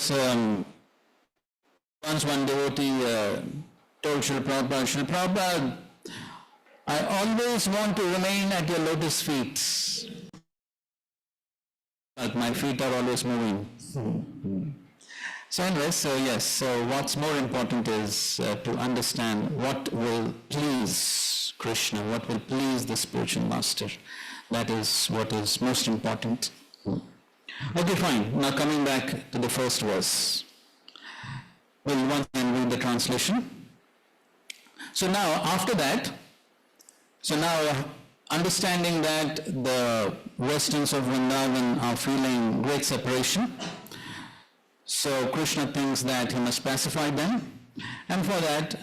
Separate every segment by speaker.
Speaker 1: yes, once one devotee told Srila Prabhupada, I always want to remain at your lotus feet, but my feet are always moving. So anyway, so what's more important is to understand what will please Krishna, what will please the spiritual master. That is what is most important. Okay, fine. Now coming back to the first verse. We'll once again read the translation. So now after that, understanding that the residents of Vrindavan are feeling great separation, so Krishna thinks that he must pacify them, and for that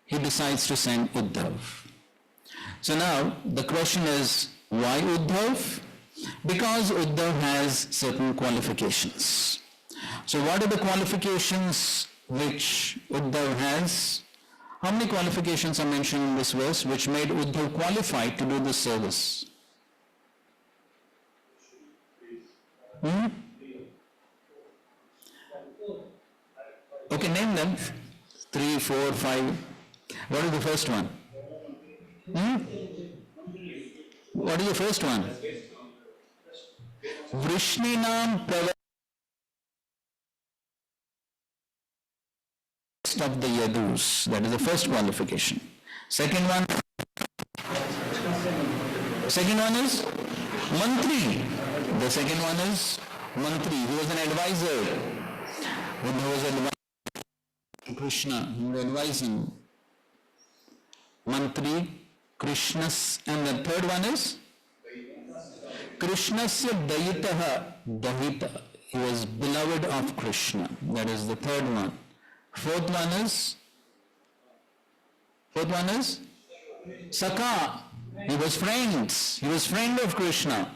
Speaker 1: he decides to send Uddhav. So now the question is, why Uddhav? Because Uddhav has certain qualifications. So what are the qualifications which Uddhav has? How many qualifications are mentioned in this verse which made Uddhav qualified to do this service? Okay, name them. 3, 4, 5. What is the first one? What is the first one? Vrishninam Prava of the Yadus. That is the first qualification. Second one is Mantri. The second one is Mantri. He was an advisor. When he was advising Krishna, he was advising Mantri, Krishnas, and the third one is Krishnasya Dayitaha, Dahita. He was beloved of Krishna. That is the third one. Fourth one is Sakha. He was friends. He was friend of Krishna.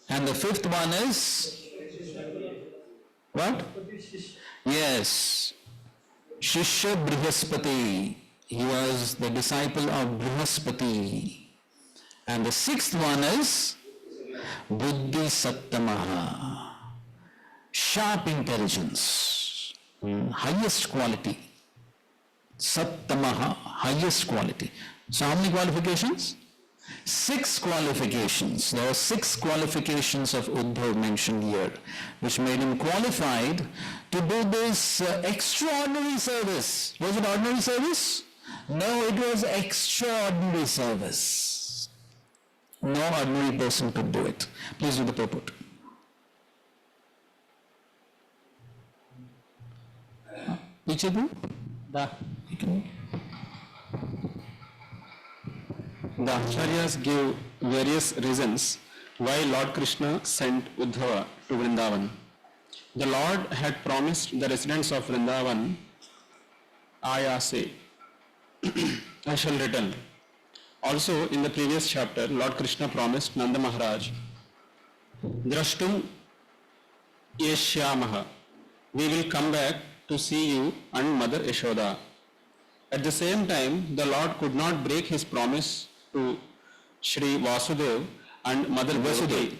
Speaker 1: And the fifth one is what? Yes, Shishya Brihaspati. He was the disciple of Brihaspati. And the sixth one is Buddhi Sattamaha. Sharp intelligence, highest quality. Sattamaha, highest quality. So how many qualifications? 6 qualifications. There are 6 qualifications of Uddhav mentioned here, which made him qualified to do this extraordinary service. Was it ordinary service? No, it was extraordinary service. No ordinary person could do it. Please do the purport. Which of you?
Speaker 2: The Acharyas give various reasons why Lord Krishna sent Uddhava to Vrindavan. The Lord had promised the residents of Vrindavan, Ayase, I shall return. Also in the previous chapter, Lord Krishna promised Nanda Maharaj, Drashtum Yeshyamaha, we will come back to see you and Mother Yashoda. At the same time, the Lord could not break his promise to Shri Vasudev and Mother Vasudev.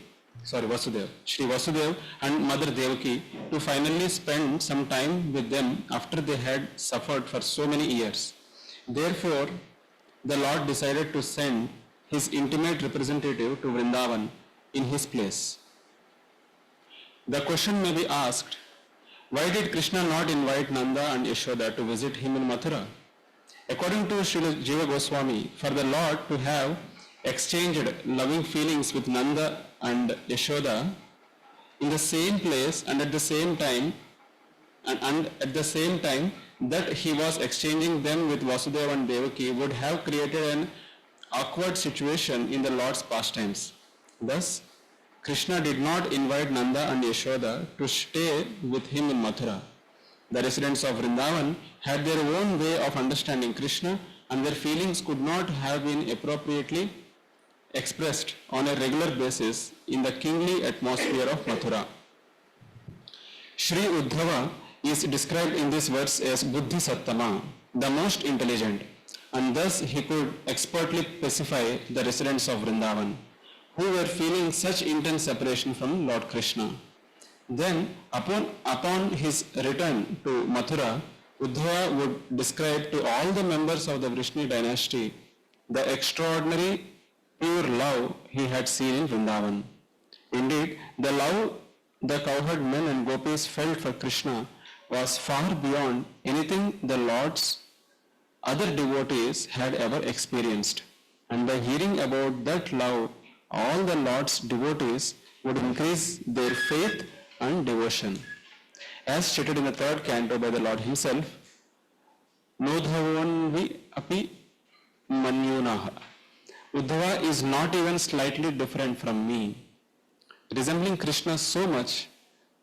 Speaker 2: Shri Vasudev and Mother Devaki to finally spend some time with them after they had suffered for so many years. Therefore, the Lord decided to send his intimate representative to Vrindavan in his place. The question may be asked, why did Krishna not invite Nanda and Yashoda to visit him in Mathura? According to Srila Jiva Goswami, for the Lord to have exchanged loving feelings with Nanda and Yashoda in the same place and at the same time, that he was exchanging them with Vasudeva and Devaki would have created an awkward situation in the Lord's pastimes. Thus, Krishna did not invite Nanda and Yashoda to stay with him in Mathura. The residents of Vrindavan had their own way of understanding Krishna, and their feelings could not have been appropriately expressed on a regular basis in the kingly atmosphere of Mathura. Shri Uddhava is described in this verse as Buddhi Sattama, the most intelligent, and thus he could expertly pacify the residents of Vrindavan, who were feeling such intense separation from Lord Krishna. Then, upon his return to Mathura, Uddhava would describe to all the members of the Vrishni dynasty the extraordinary pure love he had seen in Vrindavan. Indeed, the love the cowherd men and gopis felt for Krishna was far beyond anything the Lord's other devotees had ever experienced. And by hearing about that love, all the Lord's devotees would increase their faith and devotion. As stated in the third canto by the Lord himself, Nodhavanvi api manyunaha. Uddhava is not even slightly different from me. Resembling Krishna so much,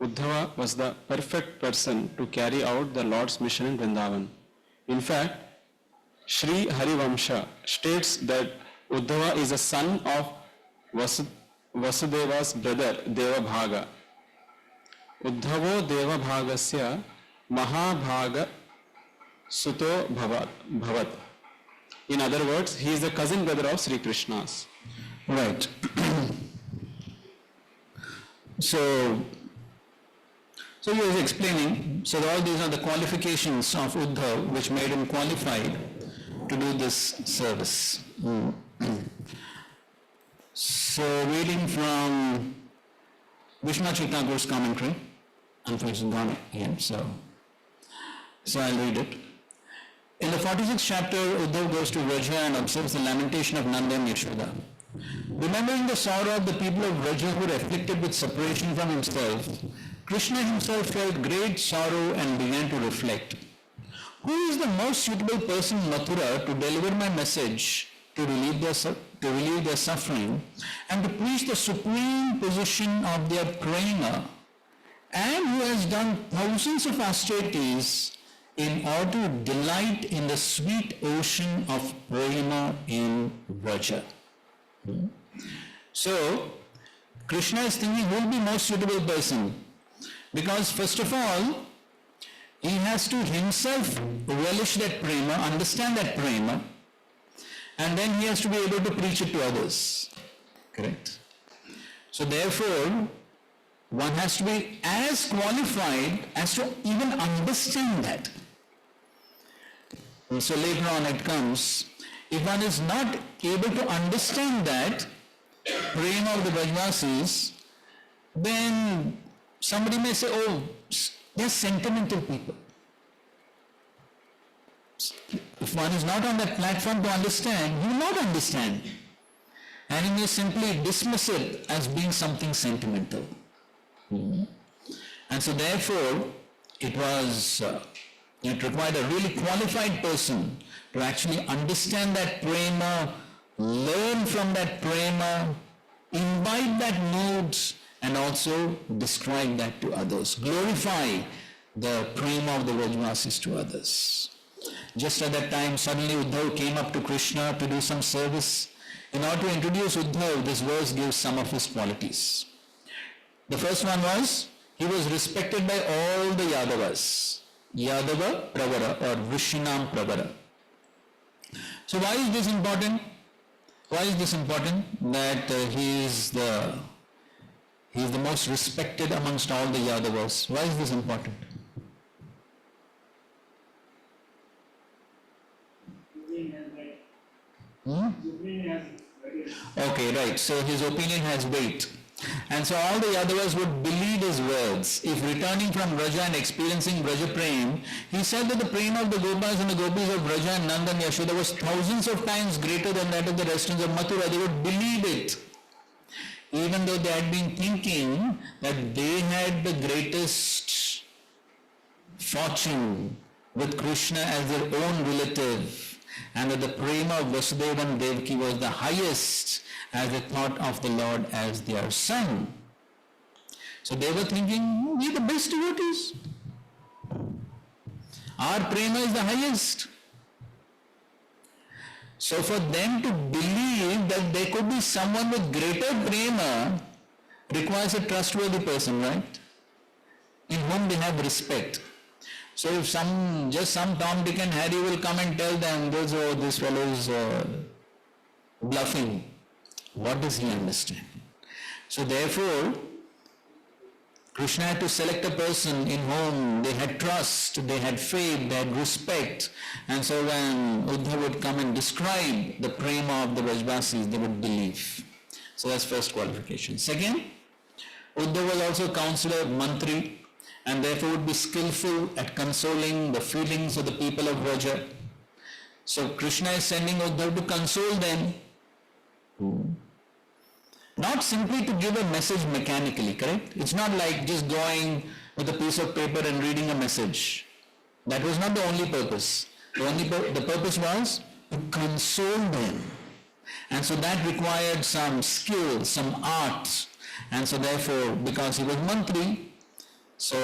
Speaker 2: Uddhava was the perfect person to carry out the Lord's mission in Vrindavan. In fact, Sri Harivamsha states that Uddhava is a son of Vasudeva's brother Devabhaga. Uddhavo Devabhagasya Mahabhaga Suto Bhavat. In other words, he is the cousin brother of Sri Krishna's.
Speaker 1: Right. So he was explaining, so all these are the qualifications of Uddhav which made him qualified to do this service. So reading from Vishwanath Thakur's commentary, unfortunately gone again, so I'll read it. In the 46th chapter, Uddhav goes to Vraja and observes the lamentation of Nanda and Yashoda. Remembering the sorrow of the people of Vraja who were afflicted with separation from himself, Krishna himself felt great sorrow and began to reflect. Who is the most suitable person in Mathura to deliver my message, to relieve their suffering, and to preach the supreme position of their prema, and who has done thousands of austerities in order to delight in the sweet ocean of prema in Vraja? So, Krishna is thinking who will be most suitable person? Because first of all, he has to himself relish that prema, understand that prema, and then he has to be able to preach it to others. Correct? So therefore, one has to be as qualified as to even understand that. And so later on it comes, if one is not able to understand that prema of the Brajvasis, then somebody may say, oh, they're sentimental people. If one is not on that platform to understand, he will not understand. And he may simply dismiss it as being something sentimental. And so therefore, it required a really qualified person to actually understand that prema, learn from that prema, imbibe that moods, and also describe that to others. Glorify the prema of the Vrajvasis to others. Just at that time, suddenly Uddhav came up to Krishna to do some service. In order to introduce Uddhav, this verse gives some of his qualities. The first one was, he was respected by all the Yadavas. Yadava Pravara or Vrishinam Pravara. So why is this important? Why is this important? That he is the most respected amongst all the Yadavas. Why is this important? Okay, right. So his opinion has weight. And so all the Yadavas would believe his words. If returning from Vraja and experiencing Vraja Prem, he said that the prem of the Gopas and the Gopis of Vraja and Nanda and Yashoda was thousands of times greater than that of the residents of Mathura. They would believe it. Even though they had been thinking that they had the greatest fortune with Krishna as their own relative, and that the prema of Vasudeva and Devaki was the highest, as they thought of the Lord as their son. So they were thinking, we are the best devotees. Our prema is the highest. So for them to believe that there could be someone with greater prema requires a trustworthy person, right? In whom they have respect. So if some Tom, Dick and Harry will come and tell them, this fellow is bluffing, what does he understand? So therefore, Krishna had to select a person in whom they had trust, they had faith, they had respect. And so when Uddhava would come and describe the prema of the Vrajvasis, they would believe. So that's first qualification. Second, Uddhava was also counselor, mantri, and therefore would be skillful at consoling the feelings of the people of Vraja. So Krishna is sending Uddhava to console them. Not simply to give a message mechanically, correct? It's not like just going with a piece of paper and reading a message. That was not the only purpose. The purpose was to console them. And so that required some skill, some art. And so therefore, because he was mantri, so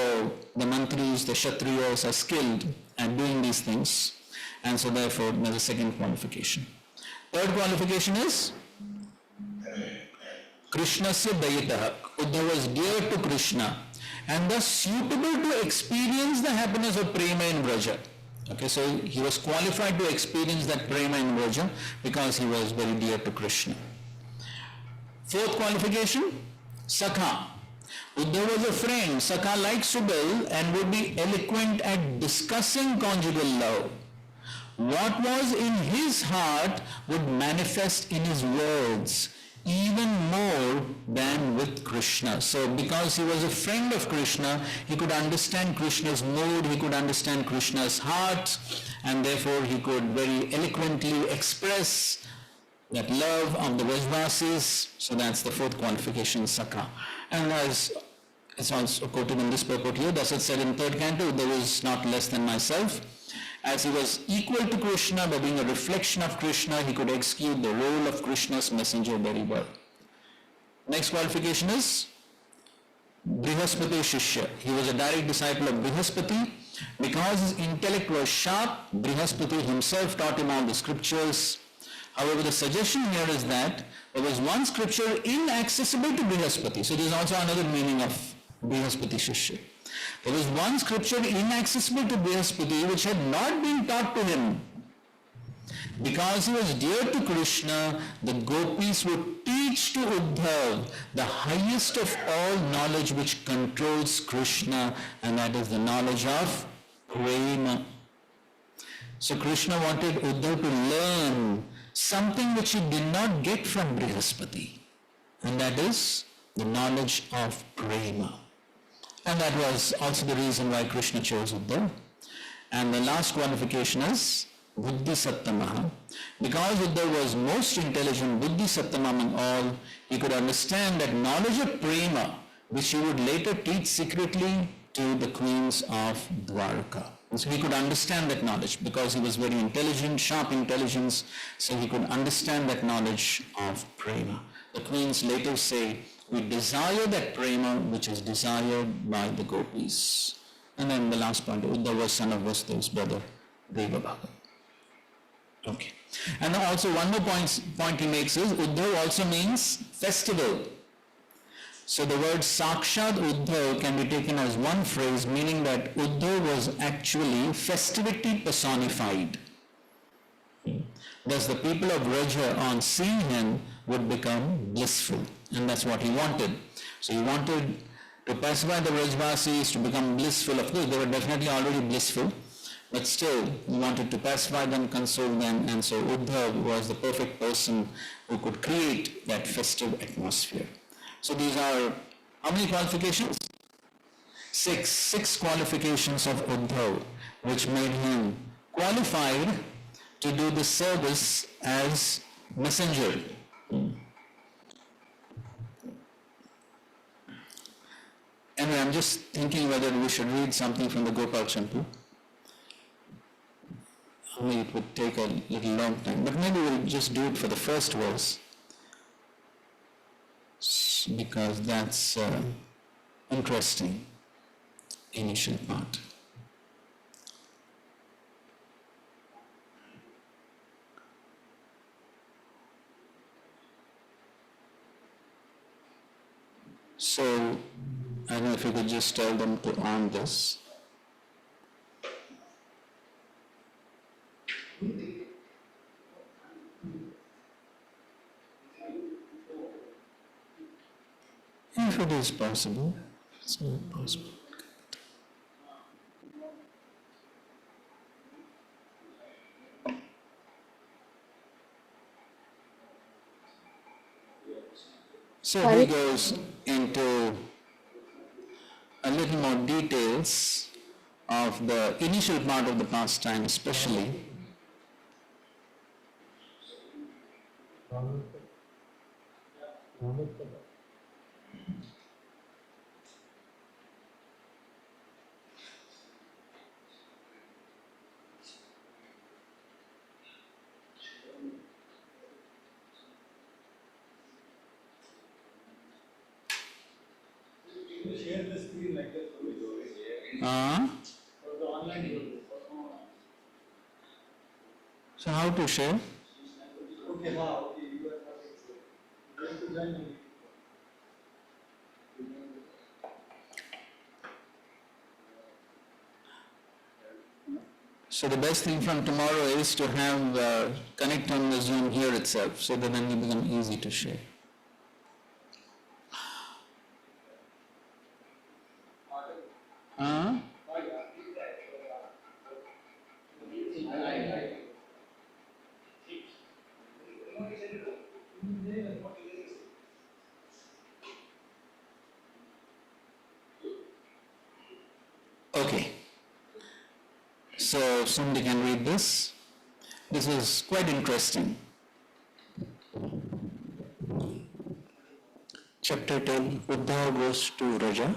Speaker 1: the mantris, the kshatriyas are skilled at doing these things. And so therefore, there's a second qualification. Third qualification is Krishnasya dayitaha. Uddhava was dear to Krishna and thus suitable to experience the happiness of prema in Vraja. Okay, so he was qualified to experience that prema in Vraja because he was very dear to Krishna. Fourth qualification, Sakha. Uddhava was a friend. Sakha likes Subal and would be eloquent at discussing conjugal love. What was in his heart would manifest in his words, even more than with Krishna. So because he was a friend of Krishna, he could understand Krishna's mood, he could understand Krishna's heart, and therefore he could very eloquently express that love of the Vrajvasis. So that's the fourth qualification, Sakha. And as it's also quoted in this purport here, thus it said in third canto, there is not less than myself. As he was equal to Krishna by being a reflection of Krishna, he could execute the role of Krishna's messenger very well. Next qualification is Brihaspati Shishya. He was a direct disciple of Brihaspati. Because his intellect was sharp, Brihaspati himself taught him all the scriptures. However, the suggestion here is that there was one scripture inaccessible to Brihaspati. So there is also another meaning of Brihaspati Shishya. There was one scripture inaccessible to Brihaspati which had not been taught to him. Because he was dear to Krishna, the gopis would teach to Uddhava the highest of all knowledge which controls Krishna, and that is the knowledge of prema. So Krishna wanted Uddhava to learn something which he did not get from Brihaspati, and that is the knowledge of prema. And that was also the reason why Krishna chose Uddhava. And the last qualification is Buddhi Sattamaha. Because Uddhava was most intelligent, Buddhi Sattama among all, he could understand that knowledge of prema, which he would later teach secretly to the queens of Dwarka. And so he could understand that knowledge because he was very intelligent, sharp intelligence, so he could understand that knowledge of prema. The queens later say, we desire that prema which is desired by the gopis. And then the last point, Uddhava was son of Vasudev's brother, Devabhaga. Okay. And also one more point he makes is, Uddhava also means festival. So the word Sakshat Uddhava can be taken as one phrase, meaning that Uddhava was actually festivity personified. Thus the people of Vraja on seeing him would become blissful, and that's what he wanted. So he wanted to pacify the Vrajvasis, to become blissful. Of course, they were definitely already blissful, but still he wanted to pacify them, console them, and so Uddhava was the perfect person who could create that festive atmosphere. So these are, how many qualifications? Six qualifications of Uddhava, which made him qualified to do the service as messenger. Anyway, I'm just thinking whether we should read something from the Gopal Champu. Only it would take a little long time, but maybe we'll just do it for the first verse, because that's interesting initial part. So, I don't know if you could just tell them to on this. If it is possible.
Speaker 3: So possible.
Speaker 1: So he goes into a little more details of the initial part of the pastime especially.
Speaker 4: Share the screen like that for me.
Speaker 1: Uh,
Speaker 4: For the online.
Speaker 1: so how to share?
Speaker 4: Okay, okay, you are not going to join me.
Speaker 1: So the best thing from tomorrow is to have connect on the Zoom here itself, so that then it becomes easy to share. Uh, okay. So somebody can read this. This is quite interesting.
Speaker 3: Chapter 10, Uddhava goes to Raja.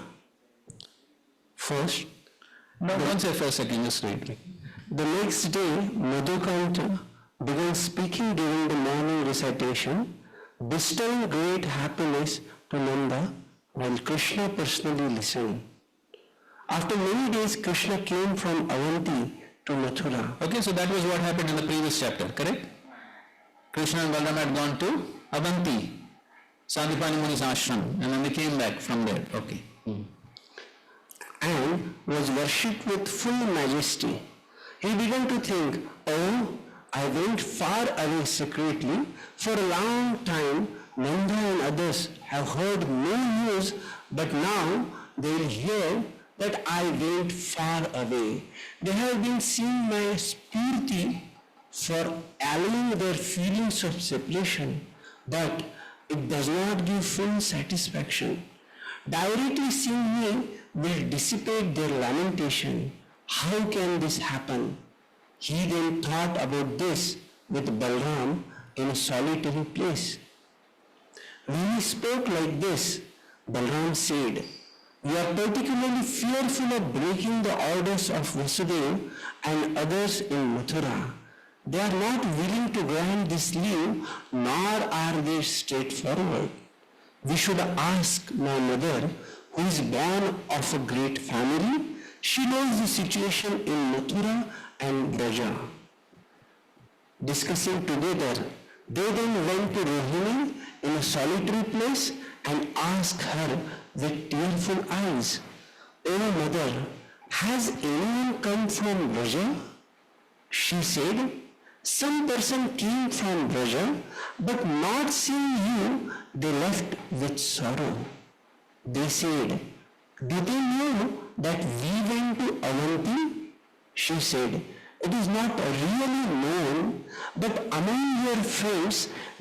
Speaker 3: First,
Speaker 1: No, don't say for a second, just read.
Speaker 3: the next day, Madhukanta began speaking during the morning recitation, bestowing great happiness to Nanda, while Krishna personally listened. After many days, Krishna came from Avanti to Mathura.
Speaker 1: Okay, so that was what happened in the previous chapter, correct? Krishna and Balaram had gone to Avanti, Sandipani Muni's ashram, and then they came back from there. Okay.
Speaker 3: And was worshipped with full majesty. He began to think, oh, I went far away secretly. For a long time, Nanda and others have heard no news, but now they will hear that I went far away. They have been seeing my spurti for allaying their feelings of separation, but it does not give full satisfaction. Directly seeing me will dissipate their lamentation. How can this happen? He then thought about this with Balram in a solitary place. When he spoke like this, Balram said, "We are particularly fearful of breaking the orders of Vasudeva and others in Mathura. They are not willing to grant this leave, nor are they straightforward. We should ask my mother, who is born of a great family. She knows the situation in Mathura and Braja." Discussing together, they then went to Rohini in a solitary place and asked her with tearful eyes, "O mother, has anyone come from Braja?" She said, "Some person came from Braja, but not seeing you, they left with sorrow." They said, "Do they know that we went to Avanti?" She said, "It is not really known, but among your friends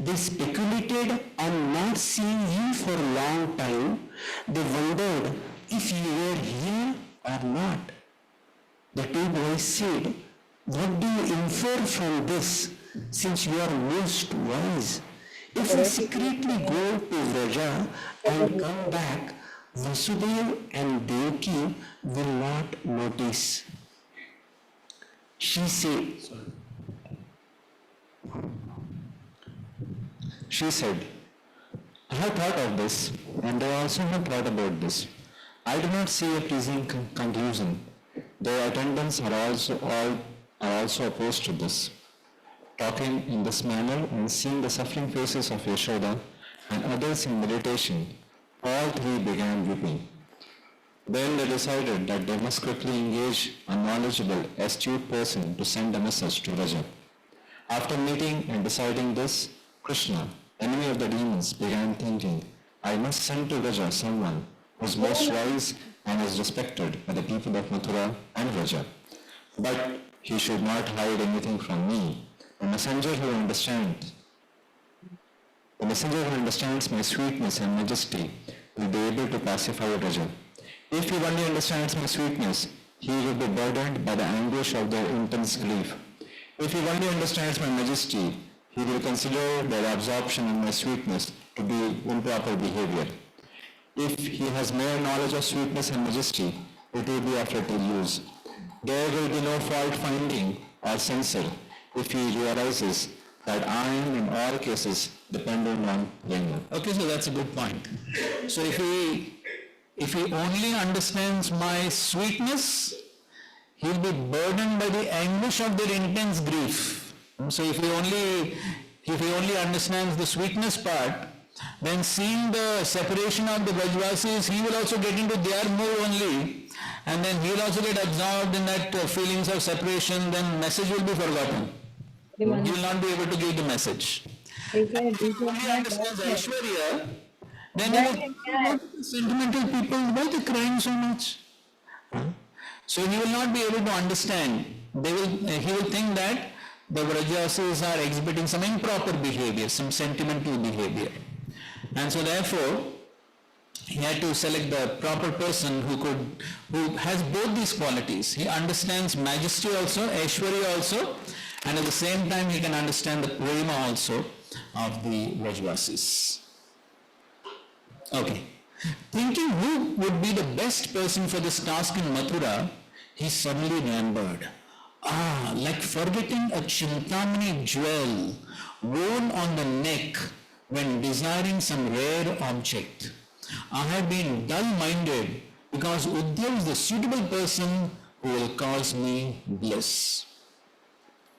Speaker 3: they speculated on not seeing you for a long time. They wondered if you were here or not." The two boys said, "What do you infer from this, since you are most wise? If we secretly go to Vraja and come back, Vasudev and Devaki will not notice." She said, "I have thought of this, and I also have thought about this. I do not see a pleasing conclusion. Their attendants are also opposed to this." Talking in this manner and seeing the suffering faces of Yashoda and others in meditation, all three began weeping. Then they decided that they must quickly engage a knowledgeable, astute person to send a message to Raja. After meeting and deciding this, Krishna, enemy of the demons, began thinking, "I must send to Raja someone
Speaker 5: was most wise and is respected by the people of Mathura and Vraja. But he should not hide anything from me. The messenger who understands my sweetness and majesty will be able to pacify Vraja. If he only understands my sweetness, he will be burdened by the anguish of their intense grief. If he only understands my majesty, he will consider their absorption in my sweetness to be improper behavior. If he has mere knowledge of sweetness and majesty, it will be of little use. There will be no fault finding or censure if he realizes that I am in all cases dependent on Yanga.
Speaker 1: Okay, so that's a good point. So if he only understands my sweetness, he'll be burdened by the anguish of their intense grief. So if he only understands the sweetness part, then seeing the separation of the Brajvasis, he will also get into their mood only, and then he will also get absorbed in that feelings of separation, then message will be forgotten. He will not be able to give the message. If he only understands Aishwarya, then he will think, sentimental people, why they crying so much? So he will not be able to understand. He will think that the Vrajasis are exhibiting some improper behavior, some sentimental behavior. And so therefore, he had to select the proper person who has both these qualities. He understands majesty also, Aishwarya also, and at the same time he can understand the prema also of the Vrajvasis. Okay. Thinking who would be the best person for this task in Mathura, he suddenly remembered. Like forgetting a Chintamani jewel worn on the neck when desiring some rare object. I have been dull-minded because Uddhav is the suitable person who will cause me bliss.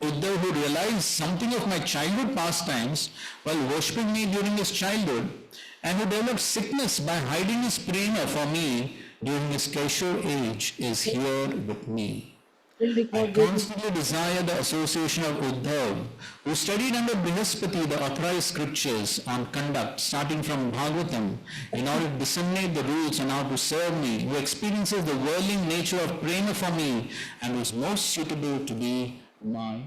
Speaker 1: Uddhav, who realized something of my childhood pastimes while worshipping me during his childhood, and who developed sickness by hiding his prema for me during his Kaishore age, is here with me. I constantly desire the association of Uddhav, who studied under Brihaspati the authorized scriptures on conduct, starting from Bhagavatam, in order to disseminate the rules on how to serve me, who experiences the whirling nature of prema for me, and who is most suitable to be my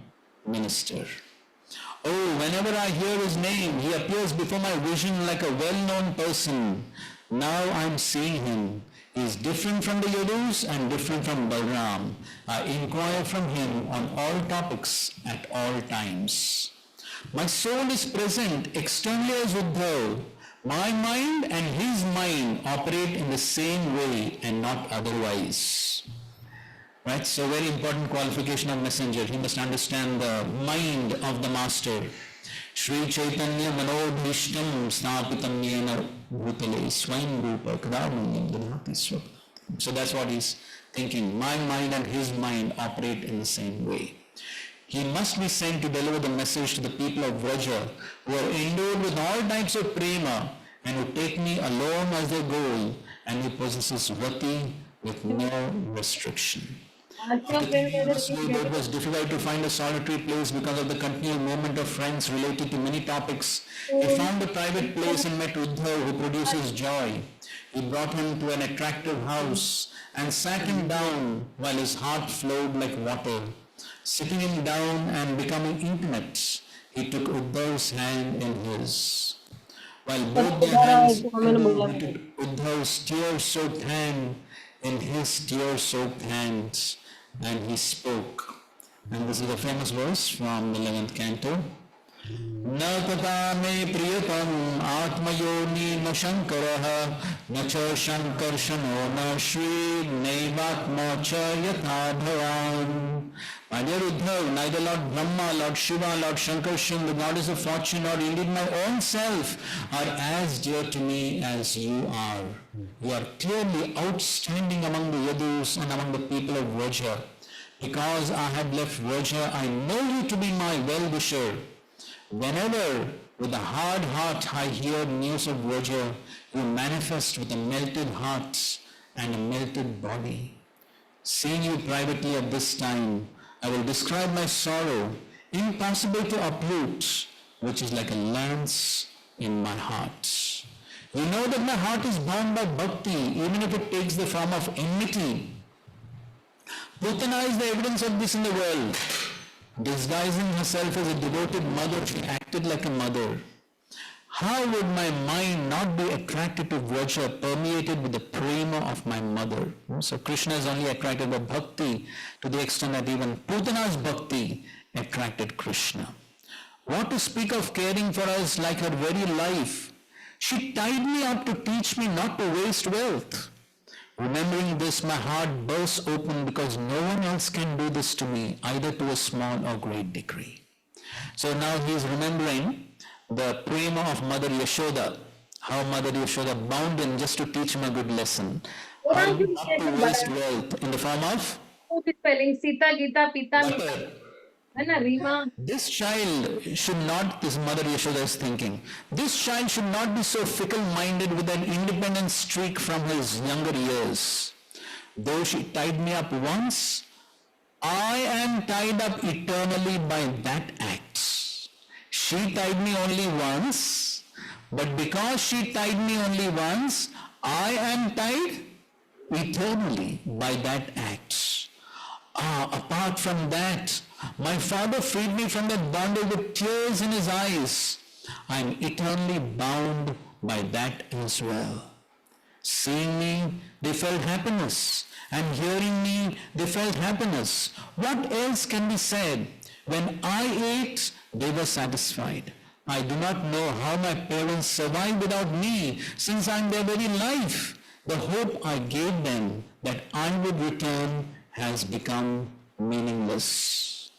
Speaker 1: minister. Oh, whenever I hear his name, he appears before my vision like a well-known person. Now I am seeing him. He is different from the Yadus and different from Balram. I inquire from him on all topics at all times. My soul is present externally as Uddhav. My mind and his mind operate in the same way and not otherwise. Right? So very important qualification of messenger. He must understand the mind of the master. Shri Chaitanya Manodhishtam Snapitam Yena Bhutale Swayam Rupa Kadavanyam Dhanati Swap. So that's what he's thinking. My mind and his mind operate in the same way. He must be sent to deliver the message to the people of Vraja who are endowed with all types of prema and who take me alone as their goal, and who possesses Vati with no restriction. It was difficult to find a solitary place because of the continual movement of friends related to many topics. He found a private place and met Uddhav, who produces joy. He brought him to an attractive house and sat him down while his heart flowed like water. Sitting him down and becoming intimate, he took Uddhav's hand in his. While both their hands took Uddhav's tear-soaked hand in his tear-soaked hands, and he spoke. And this is a famous verse from the 11th canto. Na tata me priyatam atmayoni na shankaraha na cha shankarshano na shri naivatma cha yatha bhavan. My dear Uddhav, neither Lord Brahma, Lord Shiva, Lord Shankarshan, the goddess of fortune, or indeed my own self are as dear to me as you are. You are clearly outstanding among the Yadus and among the people of Vraja. Because I have left Vraja, I know you to be my well-wisher. Whenever, with a hard heart, I hear news of Vraja, you manifest with a melted heart and a melted body. Seeing you privately at this time, I will describe my sorrow, impossible to uproot, which is like a lance in my heart. You know that my heart is bound by bhakti, even if it takes the form of enmity. Putana is the evidence of this in the world. Disguising herself as a devoted mother, she acted like a mother. How would my mind not be attracted to Vraja, permeated with the prema of my mother? So Krishna is only attracted by bhakti to the extent that even Putana's bhakti attracted Krishna. What to speak of caring for us like her very life? She tied me up to teach me not to waste wealth. Remembering this, my heart bursts open because no one else can do this to me, either to a small or great degree. So now he is remembering the prema of Mother Yashoda, how Mother Yashoda bound him just to teach him a good lesson. How not to waste wealth in the form of
Speaker 6: spelling Sita Gita Pita
Speaker 1: butter.
Speaker 6: है ना Reema
Speaker 1: This child should not, this Mother Yashoda is thinking, this child should not be so fickle-minded with an independent streak from his younger years. Though she tied me up once, I am tied up eternally by that act. She tied me only once, but because she tied me only once, I am tied eternally by that act. Apart from that, my father freed me from that bondage with tears in his eyes. I am eternally bound by that as well. Seeing me, they felt happiness, and hearing me, they felt happiness. What else can be said? When I ate, they were satisfied. I do not know how my parents survived without me, since I am their very life. The hope I gave them that I would return has become meaningless.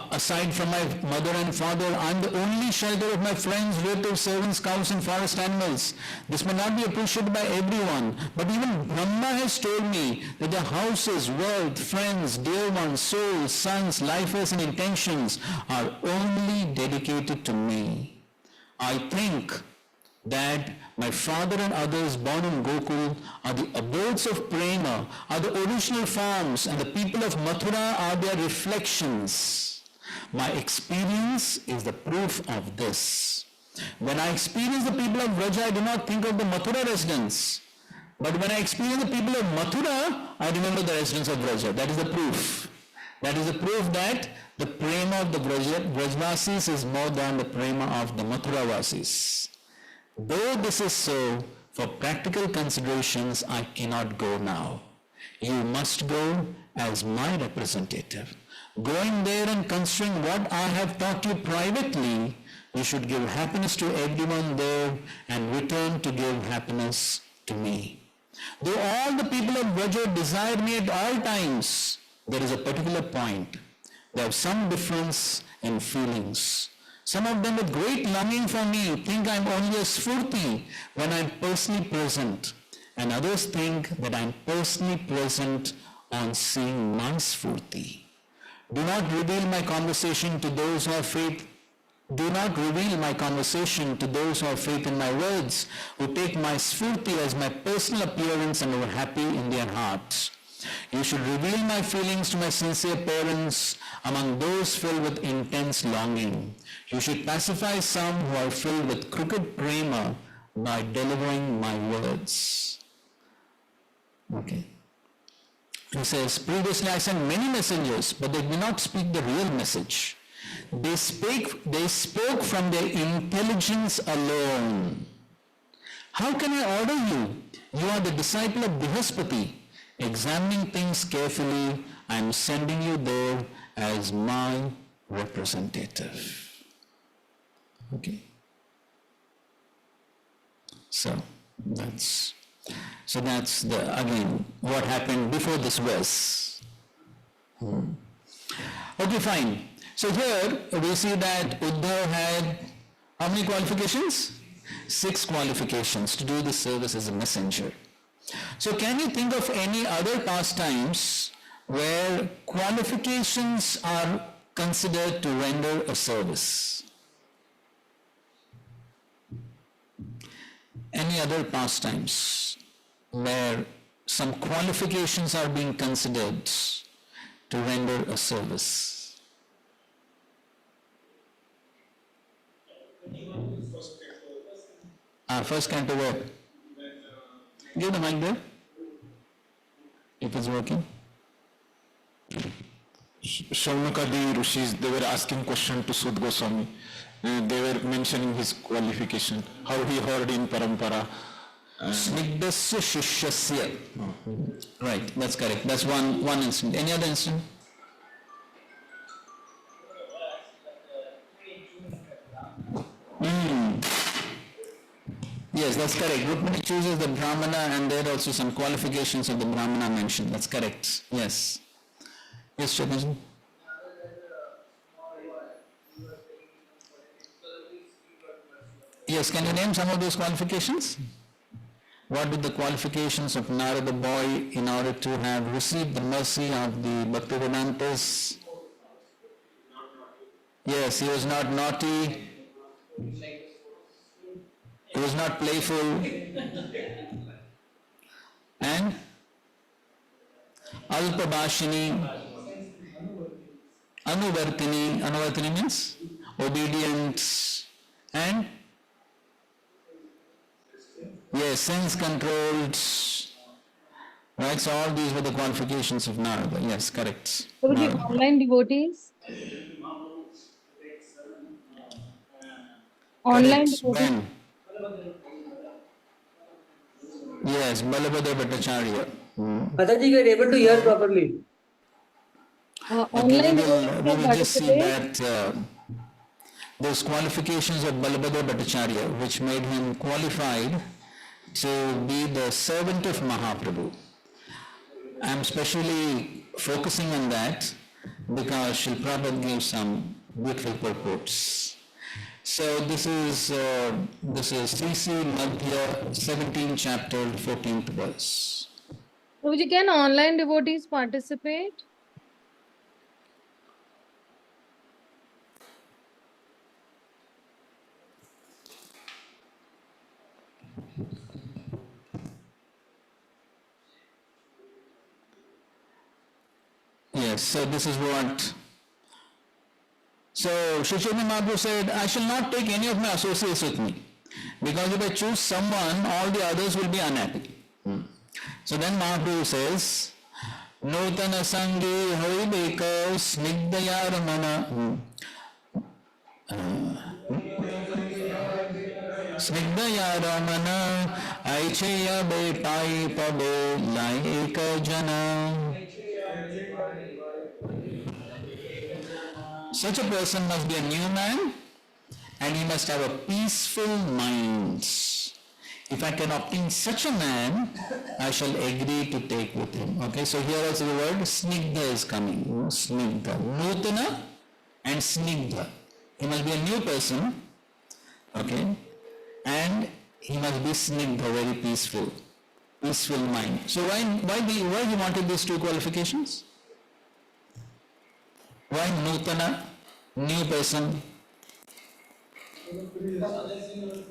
Speaker 1: Aside from my mother and father, I am the only shelter of my friends, relatives, servants, cows and forest animals. This may not be appreciated by everyone, but even Brahma has told me that the houses, wealth, friends, dear ones, souls, sons, lifers and intentions are only dedicated to me. I think that my father and others born in Gokul are the abodes of prema, are the original forms, and the people of Mathura are their reflections. My experience is the proof of this. When I experience the people of Vraja, I do not think of the Mathura residents. But when I experience the people of Mathura, I remember the residents of Vraja. That is the proof. That is the proof that the prema of the Vrajvasis is more than the prema of the Mathuravasis. Though this is so, for practical considerations, I cannot go now. You must go as my representative. Going there and considering what I have taught you privately, you should give happiness to everyone there and return to give happiness to me. Though all the people of Vraja desire me at all times, there is a particular point. They have some difference in feelings. Some of them with great longing for me think I am only a Sfurti when I am personally present, and others think that I am personally present on seeing my Sfurti. Do not reveal my conversation to those who have faith. Do not reveal my conversation to those who have faith in my words, who take my Sfurti as my personal appearance and are happy in their hearts. You should reveal my feelings to my sincere parents among those filled with intense longing. You should pacify some who are filled with crooked prema by delivering my words. Okay. He says, previously I sent many messengers, but they did not speak the real message. They spoke from their intelligence alone. How can I order you? You are the disciple of Brihaspati. Examining things carefully, I am sending you there as my representative. Okay. So that's again what happened before this verse. Okay, fine. So here we see that Uddhav had how many qualifications? 6 qualifications to do the service as a messenger. So can you think of any other pastimes where qualifications are considered to render a service? Any other pastimes where some qualifications are being considered to render a service? First canto where? Give the mic there. If it's working.
Speaker 5: Shaunakadi rishis, they were asking question to Sud Goswami. They were mentioning his qualification, how he heard in parampara.
Speaker 1: Snigdasya shishyasya. Right, that's correct. That's one instant. Any other instant? Yes, that's correct. Rukmini chooses the Brahmana, and there are also some qualifications of the Brahmana mentioned. That's correct. Yes. Yes, Chaitanya. Yes, can you name some of those qualifications? What were the qualifications of Narada boy in order to have received the mercy of the Bhaktivedantas? Yes, he was not naughty. He was not playful. And Alpabhashini, Anuvartini means obedient, and yes, sense controlled. Right, so all these were the qualifications of Narada. Yes, correct.
Speaker 6: Prabhuji, online devotees? Online
Speaker 1: Correct.
Speaker 6: devotees?
Speaker 1: When? Yes, Balabhadra Bhattacharya.
Speaker 4: Mataji, you are able to hear properly.
Speaker 1: Okay,
Speaker 6: Online
Speaker 1: we
Speaker 6: devotees can
Speaker 1: will just see
Speaker 6: participate?
Speaker 1: that those qualifications of Balabhadra Bhattacharya, which made him qualified to be the servant of Mahaprabhu. I am specially focusing on that because Srila Prabhupada gives some beautiful purports. So this is CC Madhya 17th chapter 14th verse.
Speaker 6: Prabhuji, can online devotees participate?
Speaker 1: Yes, so this is what. So Sri Chaitanya Mahaprabhu said, I shall not take any of my associates with me, because if I choose someone, all the others will be unhappy. So then Mahaprabhu says, Nutana Sangi Hoibeka Snigdaya Ramana Snigdaya Ramana Aichaya Bepai Pabe Laika Jana. Such a person must be a new man, and he must have a peaceful mind. If I can obtain such a man, I shall agree to take with him. Okay, so here also the word snigdha is coming. Snigdha. Nutana and snigdha. He must be a new person, okay, and he must be snigdha, very peaceful. Peaceful mind. So why he wanted these two qualifications? Why Nutana, new person?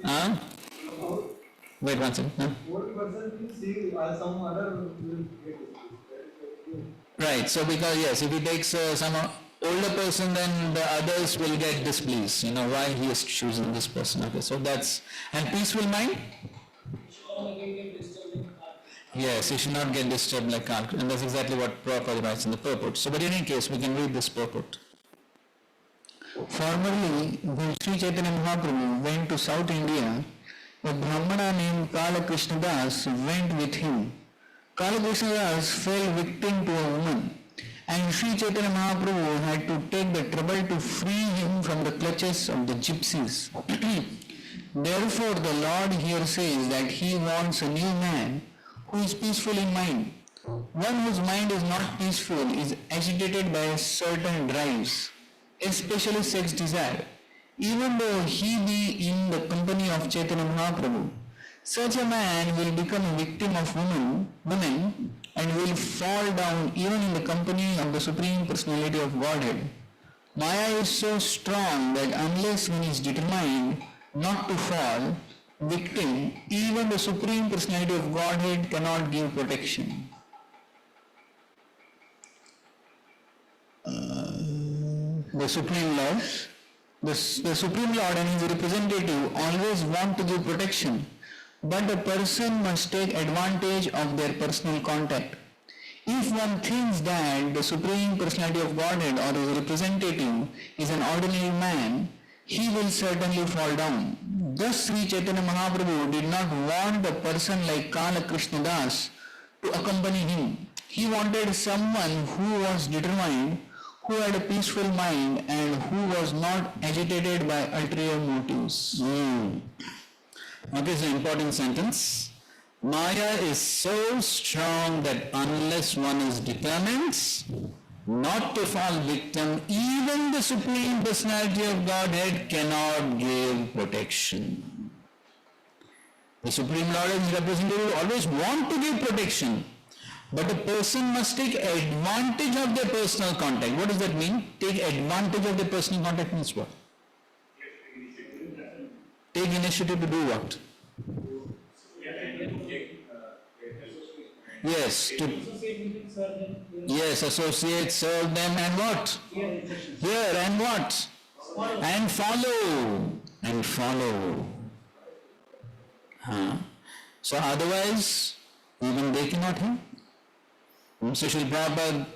Speaker 1: Huh? Wait one second. Huh?
Speaker 4: Old person will see some other will get it.
Speaker 1: Right, so because yes, if he takes some older person, then the others will get displeased. You know, why he is choosing this person. Okay, so that's, and peaceful mind? Yes, he should not get disturbed like alcohol, and that's exactly what Prabhupada writes in the purport. So, but in any case, we can read this purport. Formerly, when Sri Chaitanya Mahaprabhu went to South India, a Brahmana named Kala Krishnadas went with him. Kala Krishnadas fell victim to a woman, and Sri Chaitanya Mahaprabhu had to take the trouble to free him from the clutches of the gypsies. Therefore, the Lord here says that he wants a new man who is peaceful in mind. One whose mind is not peaceful is agitated by certain drives, especially sex desire. Even though he be in the company of Chaitanya Mahaprabhu, such a man will become a victim of women and will fall down even in the company of the Supreme Personality of Godhead. Maya is so strong that unless one is determined not to fall victim, even the Supreme Personality of Godhead cannot give protection. The Supreme Lord, the Supreme Lord and his representative always want to give protection, but a person must take advantage of their personal contact. If one thinks that the Supreme Personality of Godhead or his representative is an ordinary man, he will certainly fall down. Thus Sri Chaitanya Mahaprabhu did not want a person like Kala Krishna Das to accompany him. He wanted someone who was determined, who had a peaceful mind and who was not agitated by ulterior motives. Okay, so important sentence. Maya is so strong that unless one is determined not to fall victim, even the Supreme Personality of Godhead cannot give protection. The Supreme Lord and His representative always want to give protection, but a person must take advantage of their personal contact. What does that mean? Take advantage of their personal contact means what? Take initiative to do what? Yes, associate, serve them and what? Hear and what? And follow. And follow. So otherwise, even they cannot hear. So Srila Prabhupada,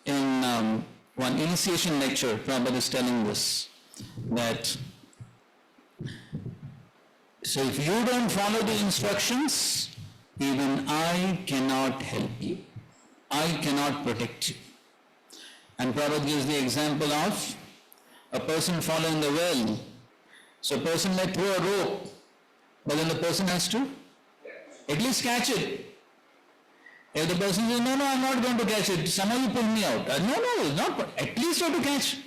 Speaker 1: in one initiation lecture, Prabhupada is telling this, that so if you don't follow the instructions, even I cannot help you. I cannot protect you. And Prabhupada gives the example of a person falling in the well. So a person may throw a rope, but then the person has to at least catch it. If the person says, no, I'm not going to catch it, somehow you pull me out. No, it's not, at least you have to catch.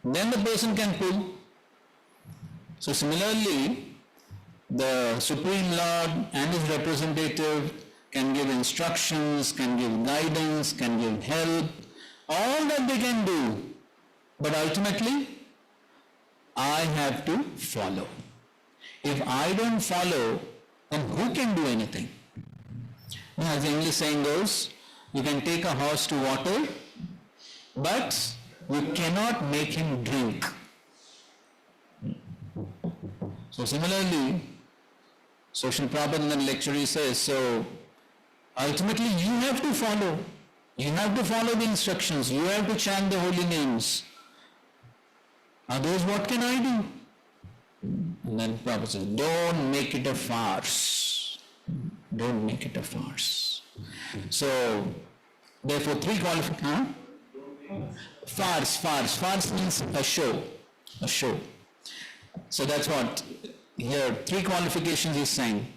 Speaker 1: Then the person can pull. So similarly, the Supreme Lord and His representative can give instructions, can give guidance, can give help, all that they can do. But ultimately, I have to follow. If I don't follow, then who can do anything? As the English saying goes, you can take a horse to water, but you cannot make him drink. So similarly, Srila Prabhupada in the lecture he says, so ultimately you have to follow. You have to follow the instructions. You have to chant the holy names. Otherwise, what can I do? And then Prabhupada says, don't make it a farce. Don't make it a farce. So, therefore, three qualifications. Farce means a show. A show. So that's what here three qualifications he's saying.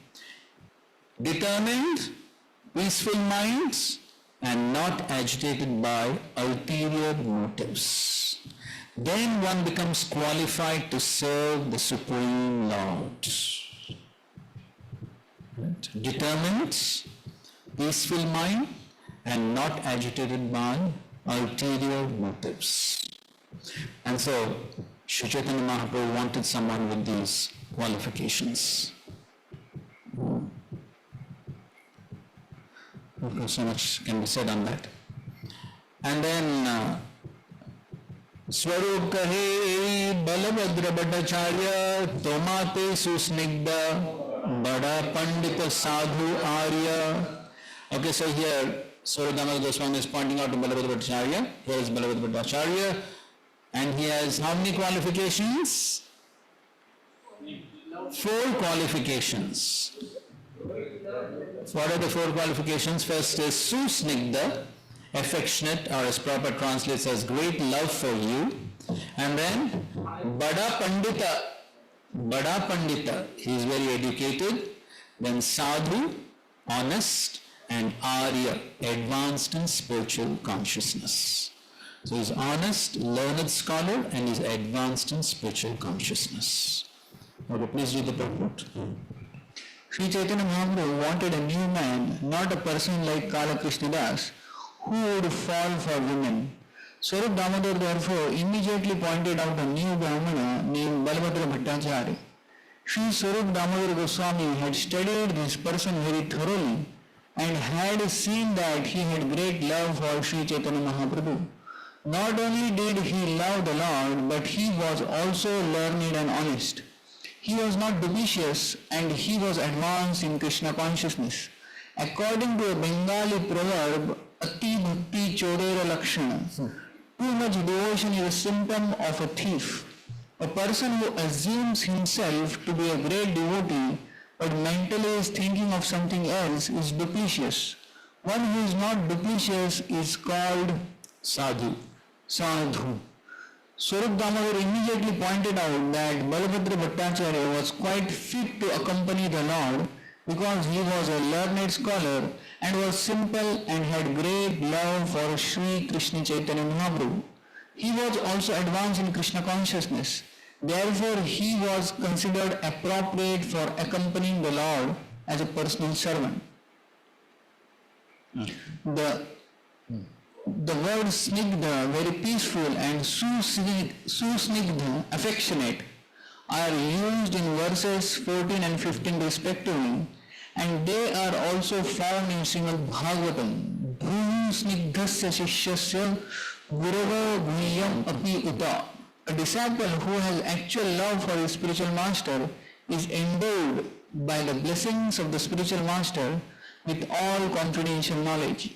Speaker 1: Determined, peaceful minds, and not agitated by ulterior motives. Then one becomes qualified to serve the Supreme Lord. Right? Determined, peaceful mind, and not agitated by ulterior motives. And so, Sri Chaitanya Mahaprabhu wanted someone with these qualifications. Okay, so much can be said on that. And then, Swarup kahe Balabhadra Bhattacharya Tomate Susnigdha Bada Pandita Sadhu Arya. Okay, so here Swarup Damodar Goswami is pointing out to Balabhadra Bhattacharya. Here is Balabhadra Bhattacharya. And he has how many qualifications? 4 qualifications. What are the 4 qualifications? First is Susnigdha, affectionate, or as Prabhupada translates as great love for you. And then Bada Pandita, he is very educated. Then Sadhu, honest, and Arya, advanced in spiritual consciousness. So he is honest, learned scholar, and is advanced in spiritual consciousness. Okay, please read the purport. Sri Chaitanya Mahaprabhu wanted a new man, not a person like Kala Krishna Das, who would fall for women. Swarup Damodar therefore immediately pointed out a new Brahmana named Balabhadra Bhattacharya. Sri Swarup Damodar Goswami had studied this person very thoroughly and had seen that he had great love for Sri Chaitanya Mahaprabhu. Not only did he love the Lord, but he was also learned and honest. he was not duplicitous and he was advanced in Krishna consciousness. According to a Bengali proverb, Ati Bhakti Chodera Lakshana, too much devotion is a symptom of a thief. A person who assumes himself to be a great devotee but mentally is thinking of something else is duplicitous. One who is not duplicitous is called sadhu. Sadhu. Swarup Damodar immediately pointed out that Balabhadra Bhattacharya was quite fit to accompany the Lord because he was a learned scholar and was simple and had great love for Sri Krishna Chaitanya Mahaprabhu. He was also advanced in Krishna consciousness. Therefore, he was considered appropriate for accompanying the Lord as a personal servant. The word snigdha, very peaceful, and susnigdha, affectionate, are used in verses 14 and 15 respectively, and they are also found in Srimad Bhagavatam. Bhru snigdhasya shishyasya gurava guhyam api uta. A disciple who has actual love for his spiritual master is endowed by the blessings of the spiritual master with all confidential knowledge.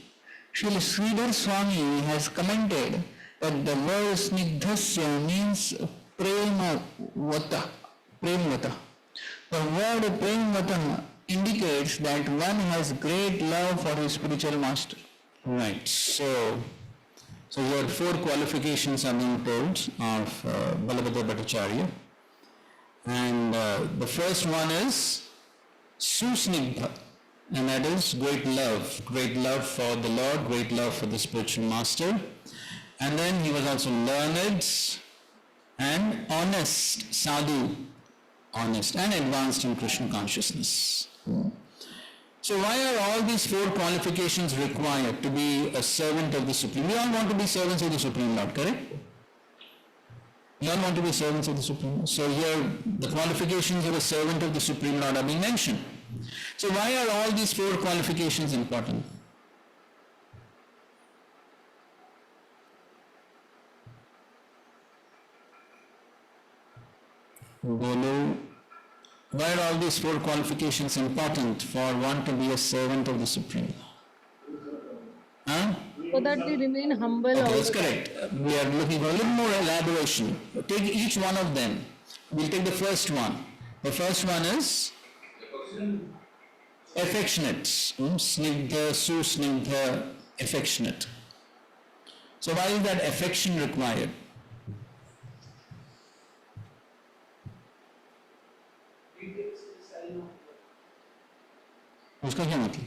Speaker 1: Srila Sridhar Swami has commented that the word snigdhasya means premavata. The word premavata indicates that one has great love for his spiritual master.
Speaker 2: Right. So your four qualifications are being told of Balabhadra Bhattacharya. And the first one is susnigdha, and that is great love for the Lord, great love for the spiritual master. And then he was also learned and honest, sadhu, honest and advanced in Krishna consciousness. So why are all these four qualifications required to be a servant of the Supreme? We all want to be servants of the Supreme Lord, correct? We all want to be servants of the Supreme Lord. So here the qualifications of a servant of the Supreme Lord are being mentioned. So why are all these four qualifications important? Why are all these four qualifications important for one to be a servant of the Supreme Lord? Huh?
Speaker 6: So that we remain humble.
Speaker 2: Okay,
Speaker 6: all
Speaker 2: that's
Speaker 6: the time.
Speaker 2: correct. We are looking for a little more elaboration. Take each one of them. We'll take the first one. The first one is affectionate. Snigdha, susnigdha, affectionate. So why is that affection required? उसका क्या मतलब?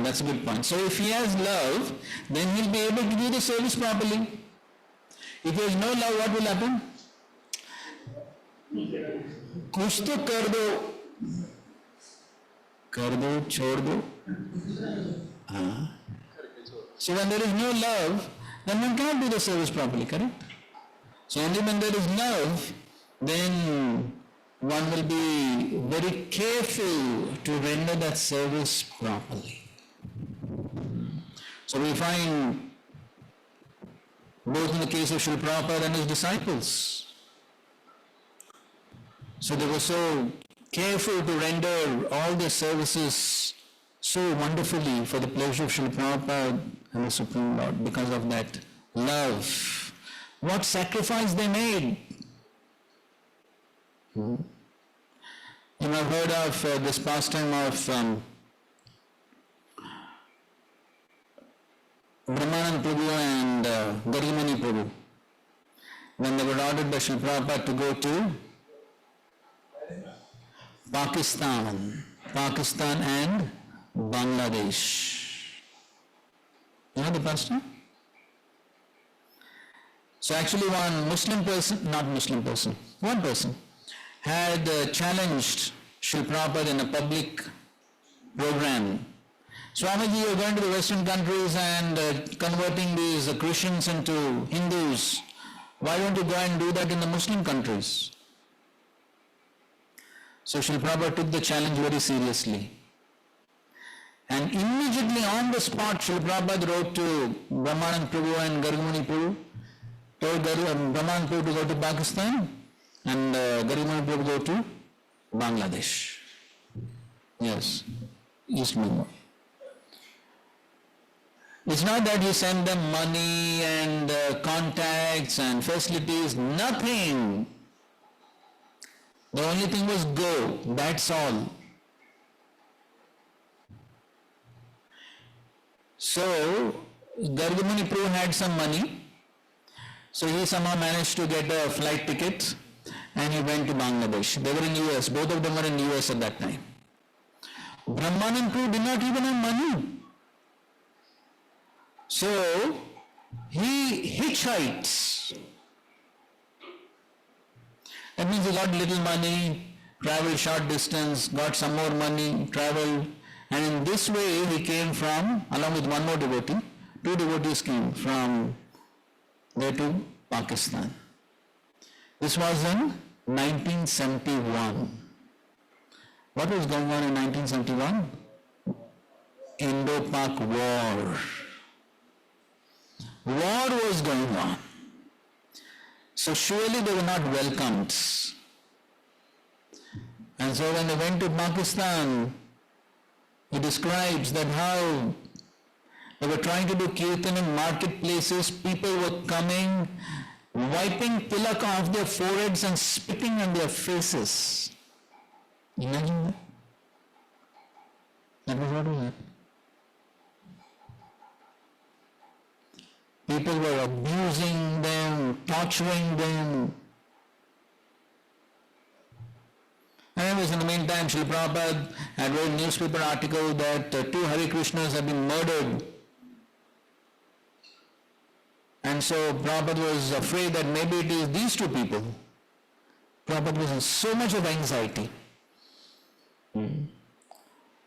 Speaker 2: That's a good point. So if he has love, then he'll be able to do the service properly. If he has no love, what will happen? कुछ तो कर दो, छोड़ दो. So when there is no love, then one cannot do the service properly, correct? So only when there is love, then one will be very careful to render that service properly. So we find both in the case of Srila Prabhupada and his disciples. So they were so careful to render all their services so wonderfully for the pleasure of Srila Prabhupada and the Supreme Lord because of that love. What sacrifice they made. You may have heard of this pastime of Brahmanand Prabhu and Garimani Prabhu. When they were ordered by Srila Prabhupada to go to Pakistan and Bangladesh. You know the pastime? So actually one person had challenged Srila Prabhupada in a public program. Swamiji, you're going to the Western countries and converting these Christians into Hindus. Why don't you go and do that in the Muslim countries? So Srila Prabhupada took the challenge very seriously.
Speaker 1: And immediately on the spot, Srila Prabhupada wrote to Brahmanand Prabhu and Gargamuni Prabhu, told Brahmanand Prabhu to go to Pakistan and Gargamuni Prabhu go to Bangladesh. Yes, East Bengal. It's not that he sent them money and contacts and facilities, nothing. The only thing was go, that's all. So, Gargamuni Prabhu had some money, so he somehow managed to get a flight ticket and he went to Bangladesh. They were in US, both of them were in US at that time. Brahmanand Prabhu did not even have money. So, he hitchhikes. That means he got little money, traveled short distance, got some more money, traveled, and in this way he came from, along with one more devotee, two devotees came from there to Pakistan. This was in 1971. What was going on in 1971? Indo-Pak War. War was going on. So surely they were not welcomed. And so when they went to Pakistan, he describes that how they were trying to do kirtan in marketplaces, people were coming, wiping tilak off their foreheads and spitting on their faces. Imagine that. That was what was happening. People were abusing them, torturing them. Anyways, in the meantime, Srila Prabhupada had read a newspaper article that two Hare Krishnas had been murdered. And so Prabhupada was afraid that maybe it is these two people. Prabhupada was in so much of anxiety.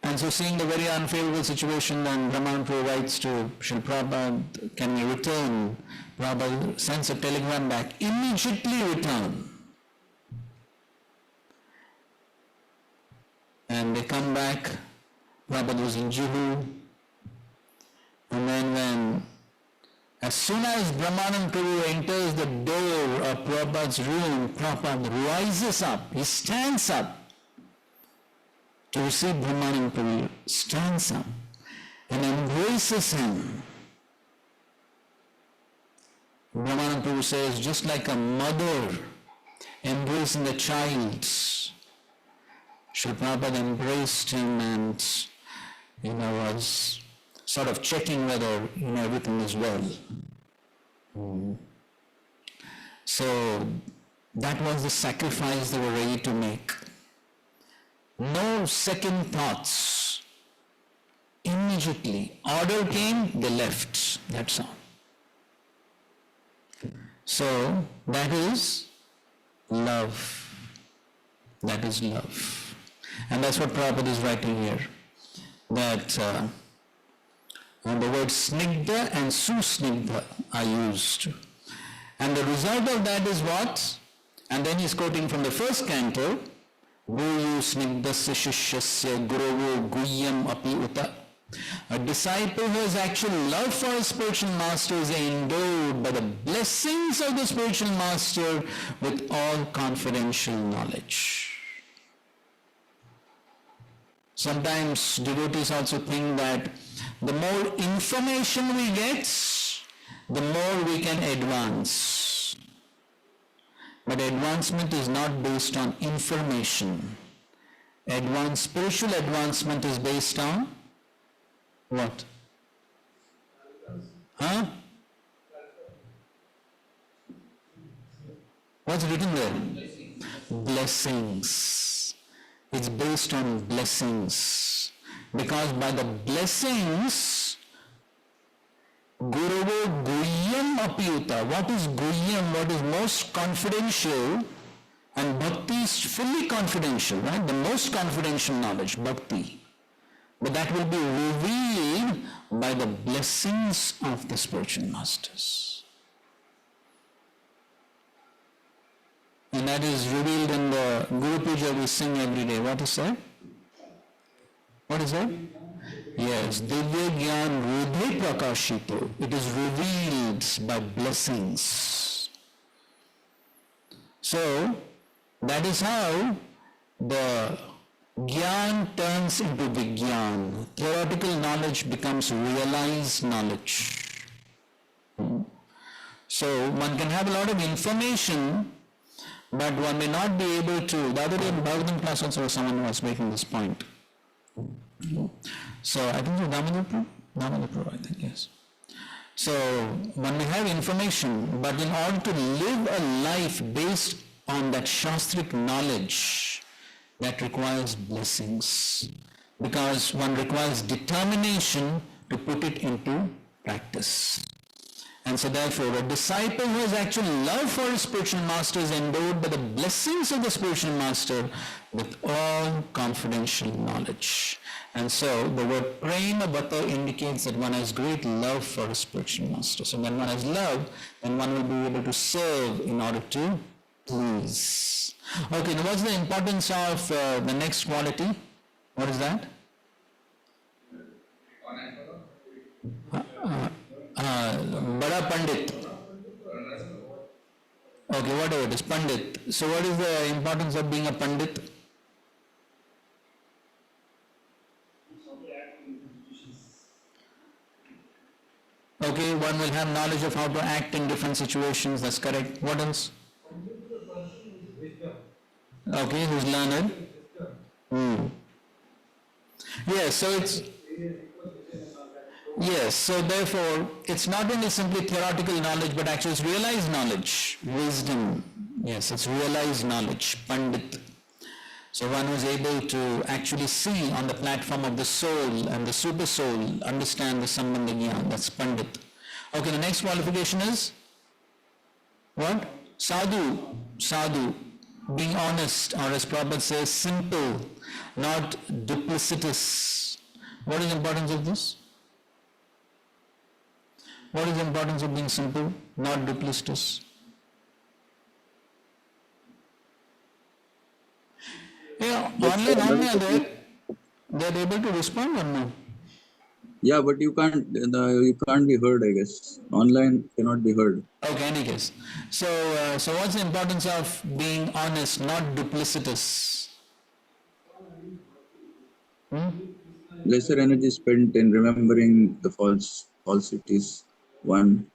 Speaker 1: And so seeing the very unfavorable situation, then Brahman Prabhu writes to Srila Prabhupada, can you return? Prabhupada sends a telegram back, immediately return. And they come back, Prabhupada was in Juhu, and then as soon as Brahmanand Prabhu enters the door of Prabhupada's room, Prabhupada rises up, he stands up to receive Brahmanand Prabhu, stands up and embraces him. Brahmanand Prabhu says, just like a mother embracing the child, Srila Prabhupada embraced him and, was sort of checking whether, everything is well. So, that was the sacrifice they were ready to make. No second thoughts. Immediately, order came, they left. That's all. So, that is love. That is love. And that's what Prabhupada is writing here. That the words snigdha and susnigdha are used. And the result of that is what? And then he's quoting from the first canto, Guyu snigdhasya shishyasya gurovo guhyam api uta. A disciple who has actual love for his spiritual master is endowed by the blessings of the spiritual master with all confidential knowledge. Sometimes devotees also think that the more information we get, the more we can advance. But advancement is not based on information. Spiritual advancement is based on what? Huh? What's written there? Blessings. It's based on blessings. Because by the blessings, Guruvo Guhyam Apyuta. What is Guhyam? What is most confidential? And Bhakti is fully confidential, right? The most confidential knowledge, Bhakti. But that will be revealed by the blessings of the spiritual masters. And that is revealed in the Guru Puja we sing every day. What is that? What is that? Yes, Divya Gyan Rudhi Prakashito. It is revealed by blessings. So, that is how the Gyan turns into Vigyan. Theoretical knowledge becomes realized knowledge. So, one can have a lot of information, but one may not be able to. The other day in Bhagavatam class also someone was making this point. So, I think it's Damodar Pr, I think, yes. So, one may have information, but in order to live a life based on that Shastric knowledge, that requires blessings. Because one requires determination to put it into practice. And so therefore, a disciple who has actual love for his spiritual master is endowed by the blessings of the spiritual master with all confidential knowledge. And so the word prema bhata indicates that one has great love for his spiritual master. So when one has love, then one will be able to serve in order to please. Okay, now what's the importance of the next quality? What is that? Bada Pandit. Okay, whatever it is, Pandit. So what is the importance of being a Pandit? Okay, one will have knowledge of how to act in different situations, that's correct. What else? Okay, who's learned? Yes, so it's... Yes, so therefore, it's not only simply theoretical knowledge, but actually it's realized knowledge, wisdom. Yes, it's realized knowledge, Pandit. So one who is able to actually see on the platform of the soul and the super soul, understand the Sambandha Jnana, that's Pandit. Okay, the next qualification is? What? Sadhu. Sadhu. Being honest, or as Prabhupada says, simple, not duplicitous. What is the importance of this? What is the importance of being simple, not duplicitous? Yeah, online are there. They are able to respond or no?
Speaker 7: Yeah, but you can't be heard, I guess. Online cannot be heard.
Speaker 1: Okay, any case. So what's the importance of being honest, not duplicitous?
Speaker 7: Lesser energy spent in remembering the falsities. One,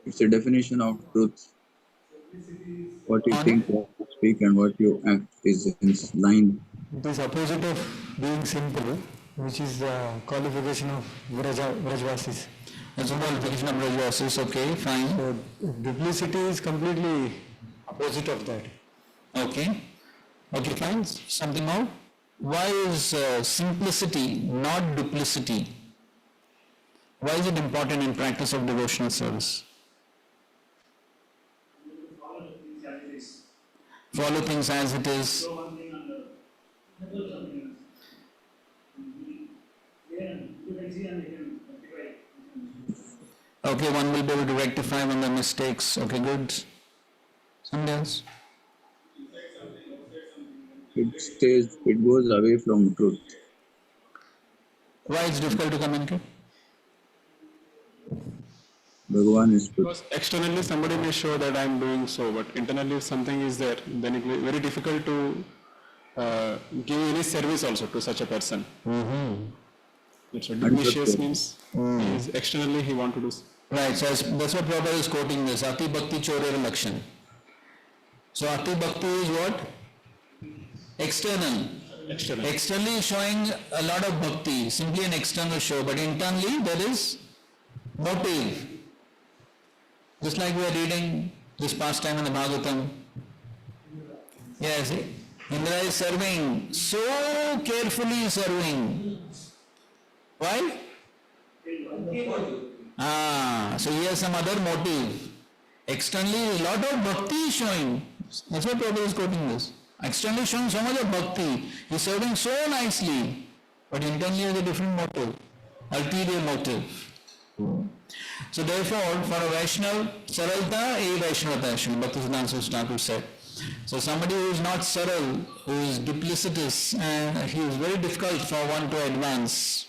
Speaker 7: it's a definition of truth. What you think, what you speak, and what you act is in line.
Speaker 8: It is opposite of being simple, which is the qualification of Vrajvasis.
Speaker 1: That's a qualification of Brajvasis, okay, fine.
Speaker 8: So duplicity is completely opposite of that.
Speaker 1: Okay, okay, fine. Something more? Why is simplicity, not duplicity? Why is it important in practice of devotional service? Follow things as it is. Okay, one will be able to rectify when the mistakes. Okay, good. Something else?
Speaker 7: It goes away from truth.
Speaker 1: Why it's difficult to communicate?
Speaker 7: Bhagavan is truth.
Speaker 2: Because externally somebody may show that I am doing so, but internally if something is there, then it will be very difficult to give any service also to such a person. So duplicitous means externally he want to do.
Speaker 1: Right, so that's what Prabhupada is quoting this, Ati Bhakti Chorer Lakshan. So Ati Bhakti is what? External. Externally showing a lot of bhakti, simply an external show, but internally there is motive. Just like we are reading this past time in the Bhagavatam. Yes, Indra is serving, so carefully serving. Why? So he has some other motive. Externally, a lot of bhakti is showing. That's why Prabhupada is quoting this. Externally showing so much of bhakti. He's serving so nicely. But internally has a different motive. Ulterior motive. So therefore, for a Vaishnava, saralta e Vaishnavata, Srila Bhaktisiddhanta Thakur said. So somebody who is not saral, who is duplicitous, and he is very difficult for one to advance.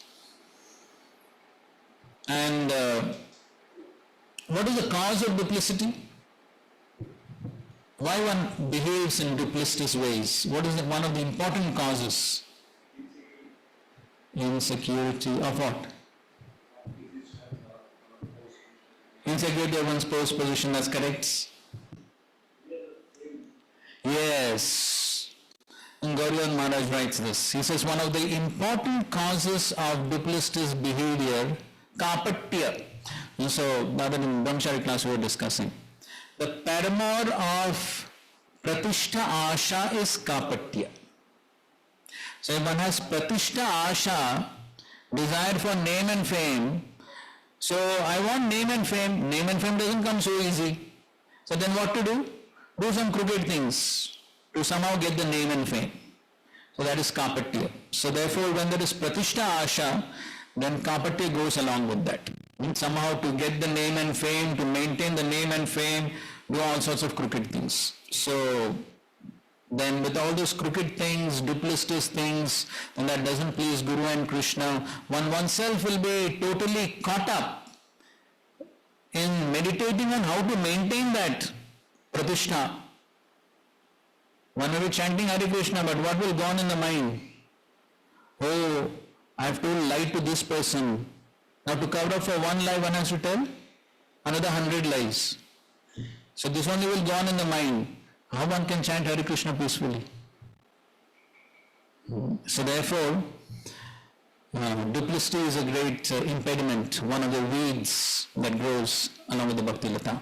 Speaker 1: And what is the cause of duplicity? Why one behaves in duplicitous ways? What is one of the important causes? Insecurity of what? Insecurity of one's post position, that's correct. Yes. And Gaurian Maharaj writes this. He says one of the important causes of duplicitous behavior, kapatya. And so, that in Brahmachari class we were discussing. The paramour of pratishtha asha is kapatya. So if one has pratishtha asha, desire for name and fame, so I want name and fame doesn't come so easy. So then what to do? Do some crooked things to somehow get the name and fame. So that is kapatya. So therefore when there is pratishtha asha, then kapatya goes along with that. Somehow to get the name and fame, to maintain the name and fame, do all sorts of crooked things. So then with all those crooked things, duplicitous things, and that doesn't please Guru and Krishna, oneself will be totally caught up in meditating on how to maintain that pratishtha. One will be chanting Hare Krishna, but what will go on in the mind? Oh, I have told lie to this person. Now to cover up for one lie, one has to tell another 100 lies. So this only will go on in the mind. How one can chant Hare Krishna peacefully? So therefore, duplicity is a great impediment, one of the weeds that grows along with the Bhakti Lata.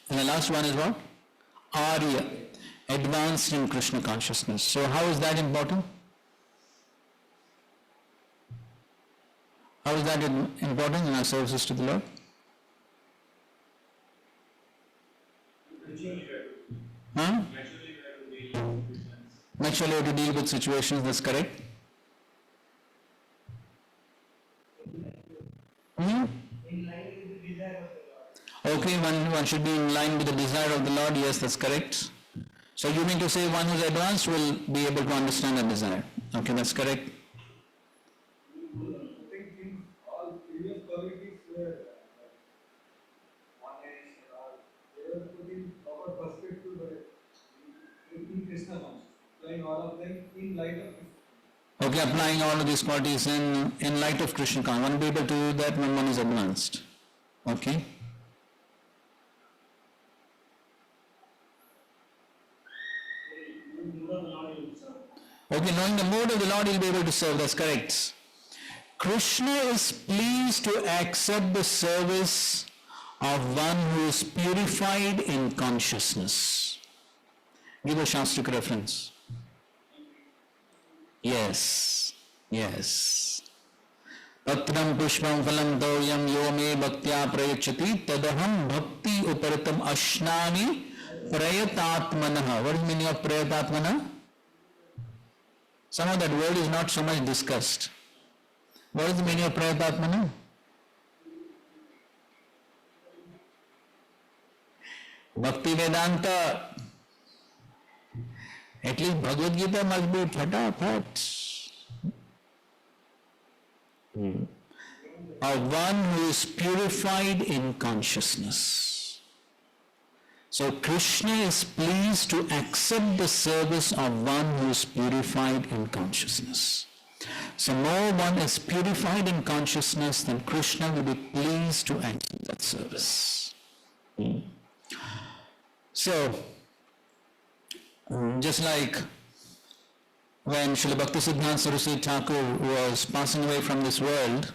Speaker 1: And the last one is what? Arya, advanced in Krishna consciousness. So how is that important? How is that important in our services to the Lord? Huh? Naturally, we have to deal with situations, that's correct. Okay, one should be in line with the desire of the Lord, yes, that's correct. So you mean to say one who is advanced will be able to understand the desire. Okay, that's correct.
Speaker 4: All previous qualities were honest and all. They were put in proper perspective in Krishna consciousness, applying all of them in light of Krishna.
Speaker 1: Okay, applying all of these qualities in light of Krishna consciousness. One will be able to do that when one is advanced. Okay. Okay, knowing the mood of the Lord, he will be able to serve. That's correct. Krishna is pleased to accept the service of one who is purified in consciousness. Give a Shastric reference. Yes, yes. Patram pushpam phalam toyam yo me bhaktya prayachati tadaham bhakti uparatam ashnami prayatatmanah. What is the meaning of prayatatmanah? Somehow that word is not so much discussed. What is the meaning of prayatatmanah? Bhakti Vedanta, at least Bhagavad Gita must be fatafat. Of one who is purified in consciousness. So Krishna is pleased to accept the service of one who is purified in consciousness. So more one is purified in consciousness, then Krishna will be pleased to accept that service. So, just like when Srila Bhaktisiddhanta Saraswati Thakur was passing away from this world,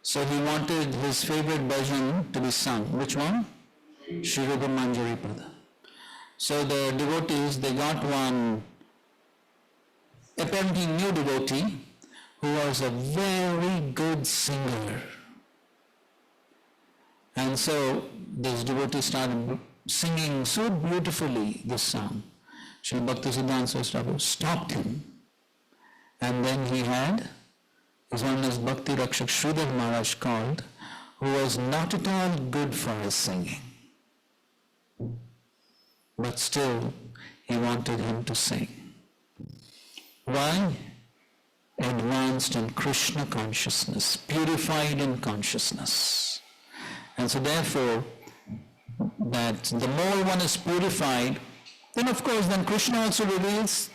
Speaker 1: so he wanted his favorite bhajan to be sung. Which one? Shri Rupa Manjari Pada. So the devotees, they got one apparently new devotee who was a very good singer. And so this devotee started singing so beautifully this song. Shri Bhaktisiddhanta Saraswati Thakur stopped him, and then he had his one as Bhakti Rakshak Sridhar Maharaj called, who was not at all good for his singing. But still he wanted him to sing. Why? advanced in Krishna consciousness, purified in consciousness. And so therefore, that the more one is purified, then of course, then Krishna also reveals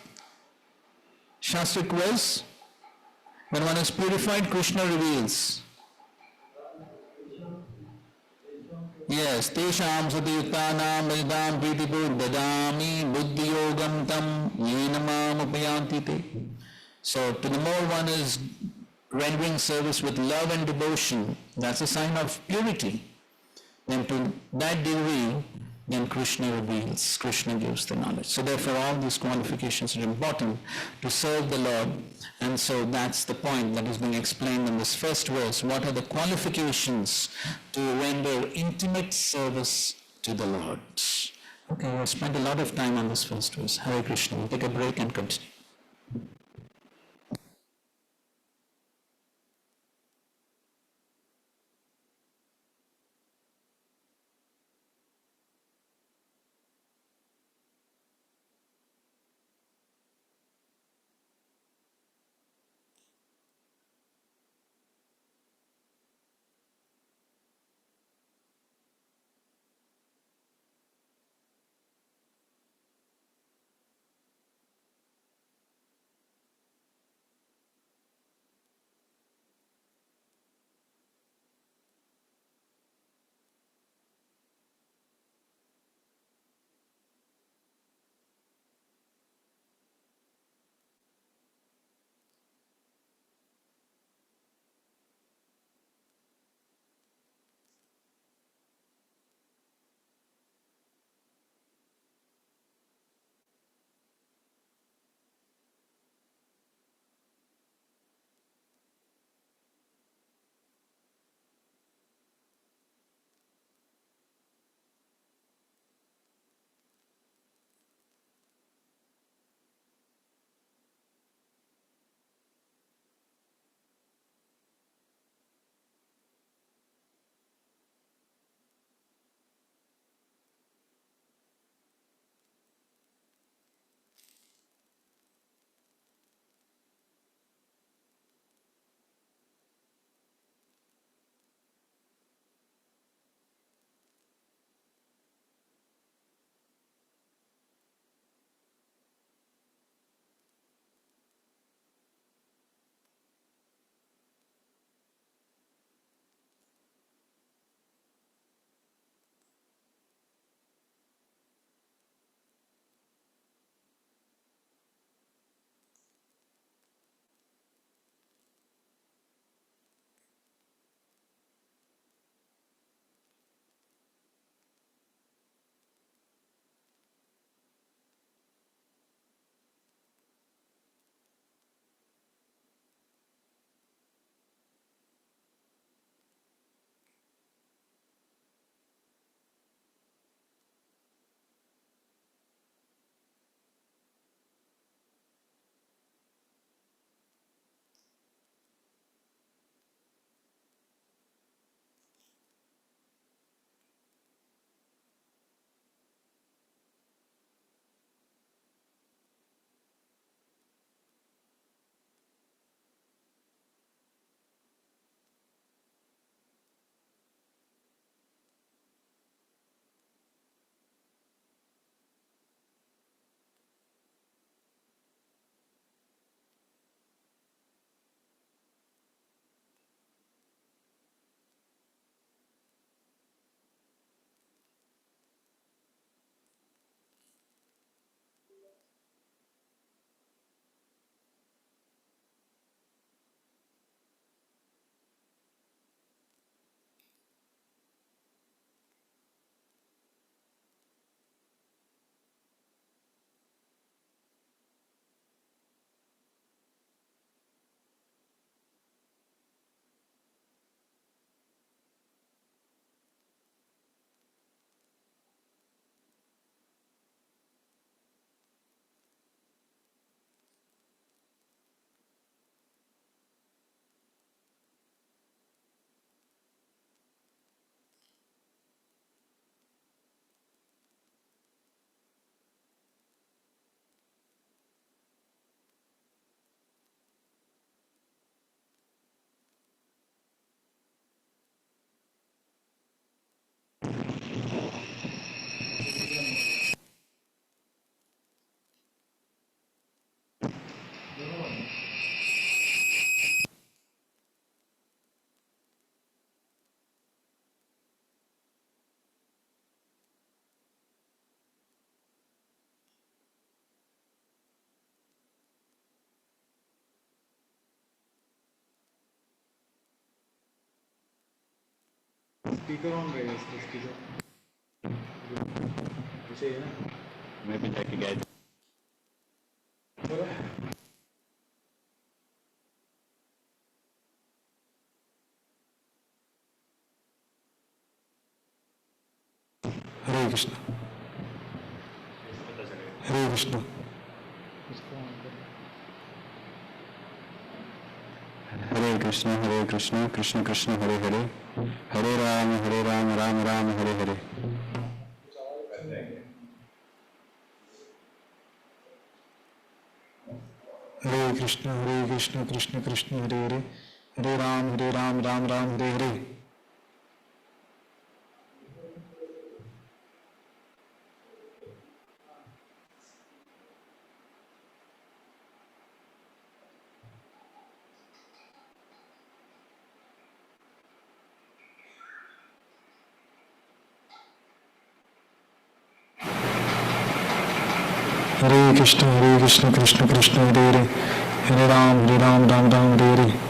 Speaker 1: Shastric verse. When one is purified, Krishna reveals. Yes, tesham satiyuktanam vedam pritipur dadami buddhi yogam tam yenamam upayanti te. So to the more one is rendering service with love and devotion, that's a sign of purity. Then to that degree, then Krishna reveals, Krishna gives the knowledge. So therefore all these qualifications are important to serve the Lord. And so that's the point that is being explained in this first verse. What are the qualifications to render intimate service to the Lord? Okay, we'll spend a lot of time on this first verse. Hare Krishna. We'll take a break and continue.
Speaker 4: Speaker on रहेगा इसका speaker ऐसे है ना
Speaker 2: मैं भी जाके गया
Speaker 8: हरे कृष्ण हरे कृष्ण
Speaker 5: हरे कृष्ण कृष्ण कृष्ण हरे हरे हरे राम राम राम हरे हरे
Speaker 8: हरे कृष्ण कृष्ण कृष्ण हरे हरे हरे राम राम राम हरे हरे हरे कृष्ण कृष्ण कृष्ण हरे हरे हरे राम राम राम हरे हरे हरे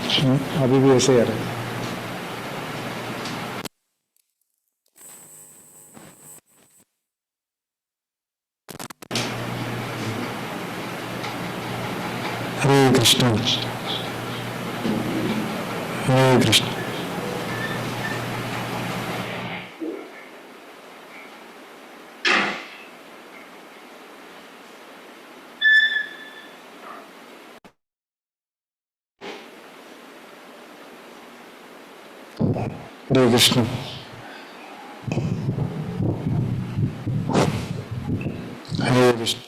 Speaker 8: कृष्ण अभी भी ऐसे ही आ रहा है हरे कृष्ण हरे कृष्ण हरे कृष्ण हरे कृष्ण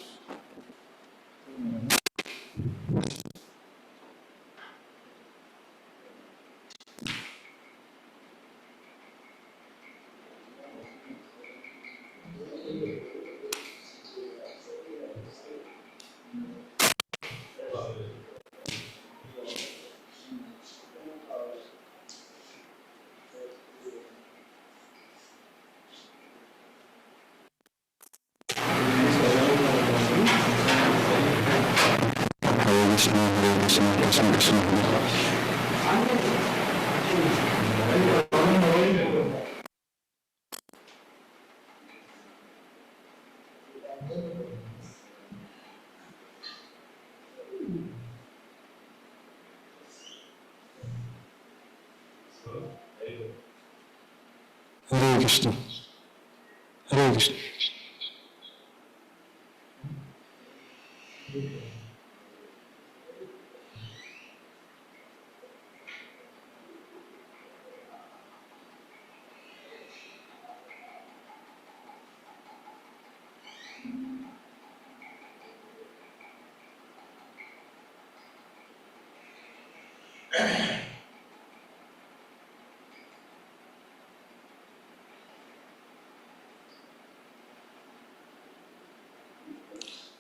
Speaker 5: कृष्ण कृष्ण कृष्ण हरे
Speaker 8: हरे कृष्ण हरे कृष्ण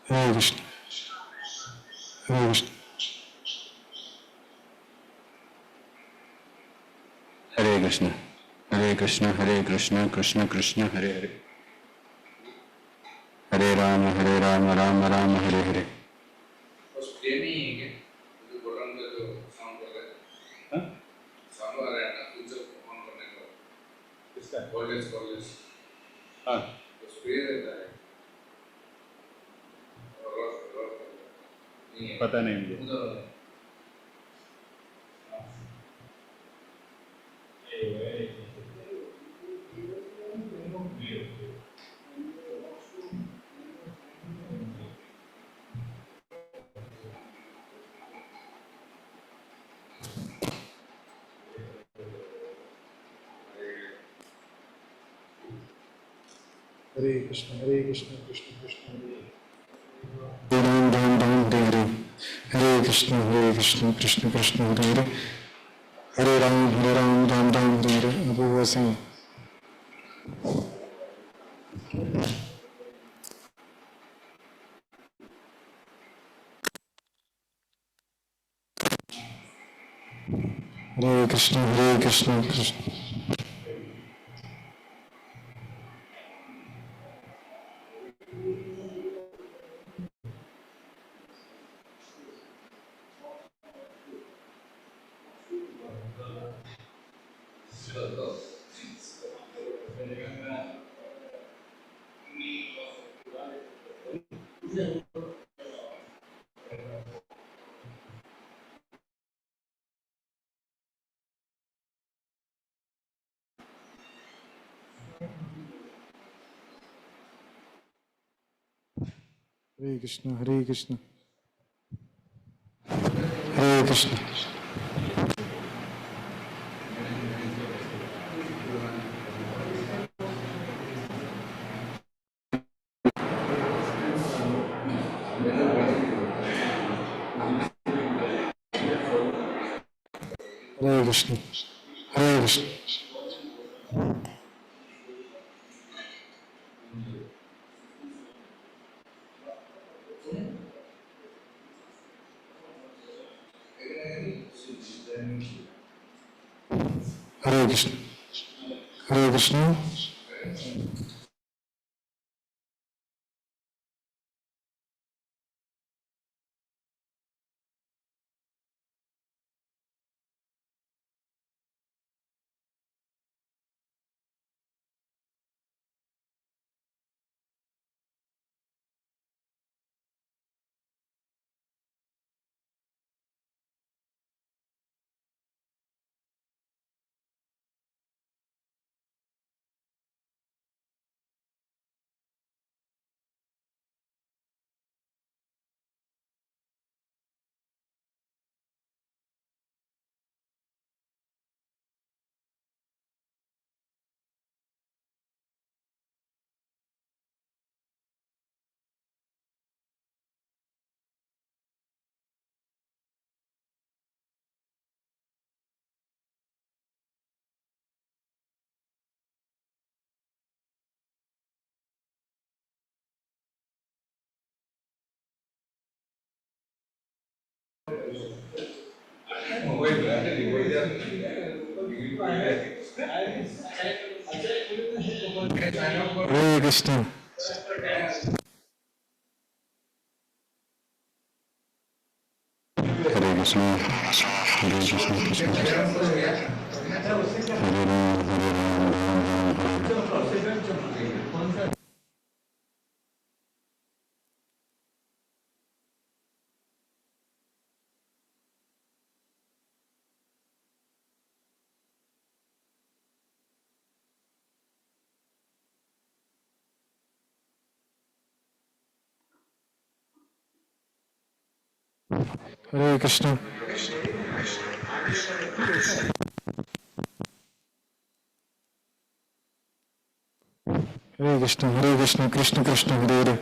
Speaker 8: हरे कृष्ण हरे कृष्ण
Speaker 5: हरे कृष्ण हरे कृष्ण कृष्ण कृष्ण हरे हरे हरे राम राम हरे हरे
Speaker 9: बस प्ले नहीं है क्या जो बटन का जो साउंड कर रहा है साउंड आ रहा है ना कुछ ऑन करने का
Speaker 2: किसका
Speaker 9: कॉलेज
Speaker 2: हाँ
Speaker 9: तो स्प्रे रहता है और नहीं है
Speaker 2: पता नहीं मुझे
Speaker 9: उधर
Speaker 8: हरे कृष्ण कृष्ण कृष्ण हरे
Speaker 5: Ram
Speaker 8: Hare, Hare Krishna, Krishna Krishna, Hare Hare, Hare Ram, Ram Ram, Hare Hare. Abu was saying. Hare Krishna, Krishna. Hare Krishna, Hare Krishna. Hare Krishna. Hare Krishna. Hare Krishna. Hare Krishna. Hare Krishna. Hare Krishna. Hare Krishna. Hare Krishna, Krishna Krishna. Hare Ram, Ram Ram, Hare Hare. Hare Krishna. Hare Krishna, Krishna Krishna, Hare Hare.